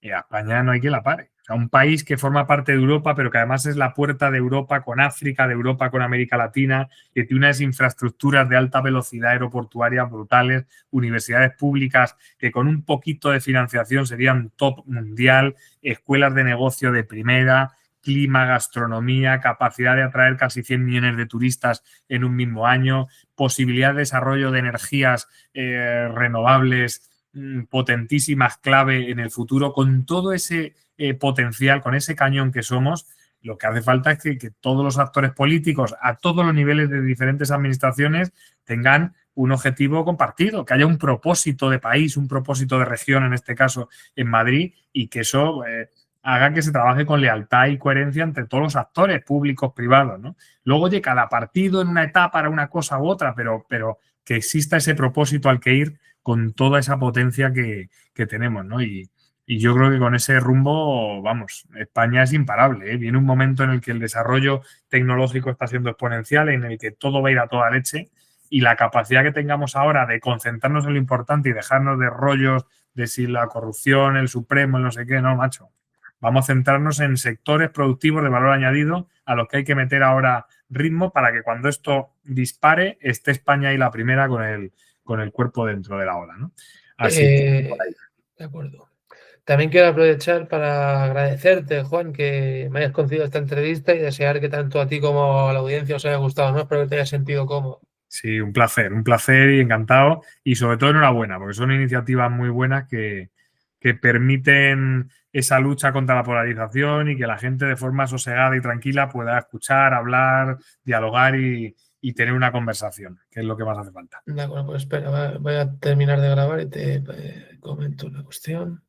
a España no hay quien la pare. O sea, un país que forma parte de Europa, pero que además es la puerta de Europa con África, de Europa con América Latina, que tiene unas infraestructuras de alta velocidad aeroportuaria brutales, universidades públicas que con un poquito de financiación serían top mundial, escuelas de negocio de primera, clima, gastronomía, capacidad de atraer casi 100 millones de turistas en un mismo año, posibilidad de desarrollo de energías renovables potentísimas, clave en el futuro, con todo ese potencial, con ese cañón que somos. Lo que hace falta es que todos los actores políticos a todos los niveles de diferentes administraciones tengan un objetivo compartido, que haya un propósito de país, un propósito de región, en este caso en Madrid, y que eso haga que se trabaje con lealtad y coherencia entre todos los actores públicos, privados, ¿no? Luego, oye, cada partido en una etapa hará una cosa u otra, pero que exista ese propósito al que ir con toda esa potencia que tenemos, ¿no? Y yo creo que con ese rumbo, vamos, España es imparable, ¿eh? Viene un momento en el que el desarrollo tecnológico está siendo exponencial, en el que todo va a ir a toda leche y la capacidad que tengamos ahora de concentrarnos en lo importante y dejarnos de rollos de si la corrupción, el Supremo, el no sé qué, no, macho. Vamos a centrarnos en sectores productivos de valor añadido a los que hay que meter ahora ritmo para que cuando esto dispare esté España ahí la primera con el cuerpo dentro de la ola, ¿no? Así que por ahí. De acuerdo. También quiero aprovechar para agradecerte, Juan, que me hayas concedido esta entrevista y desear que tanto a ti como a la audiencia os haya gustado, ¿no? Espero que te hayas sentido cómodo. Sí, un placer y encantado. Y sobre todo enhorabuena, porque son iniciativas muy buenas que permiten esa lucha contra la polarización y que la gente de forma sosegada y tranquila pueda escuchar, hablar, dialogar y tener una conversación, que es lo que más hace falta. De acuerdo, pues espera, voy a terminar de grabar y te comento una cuestión.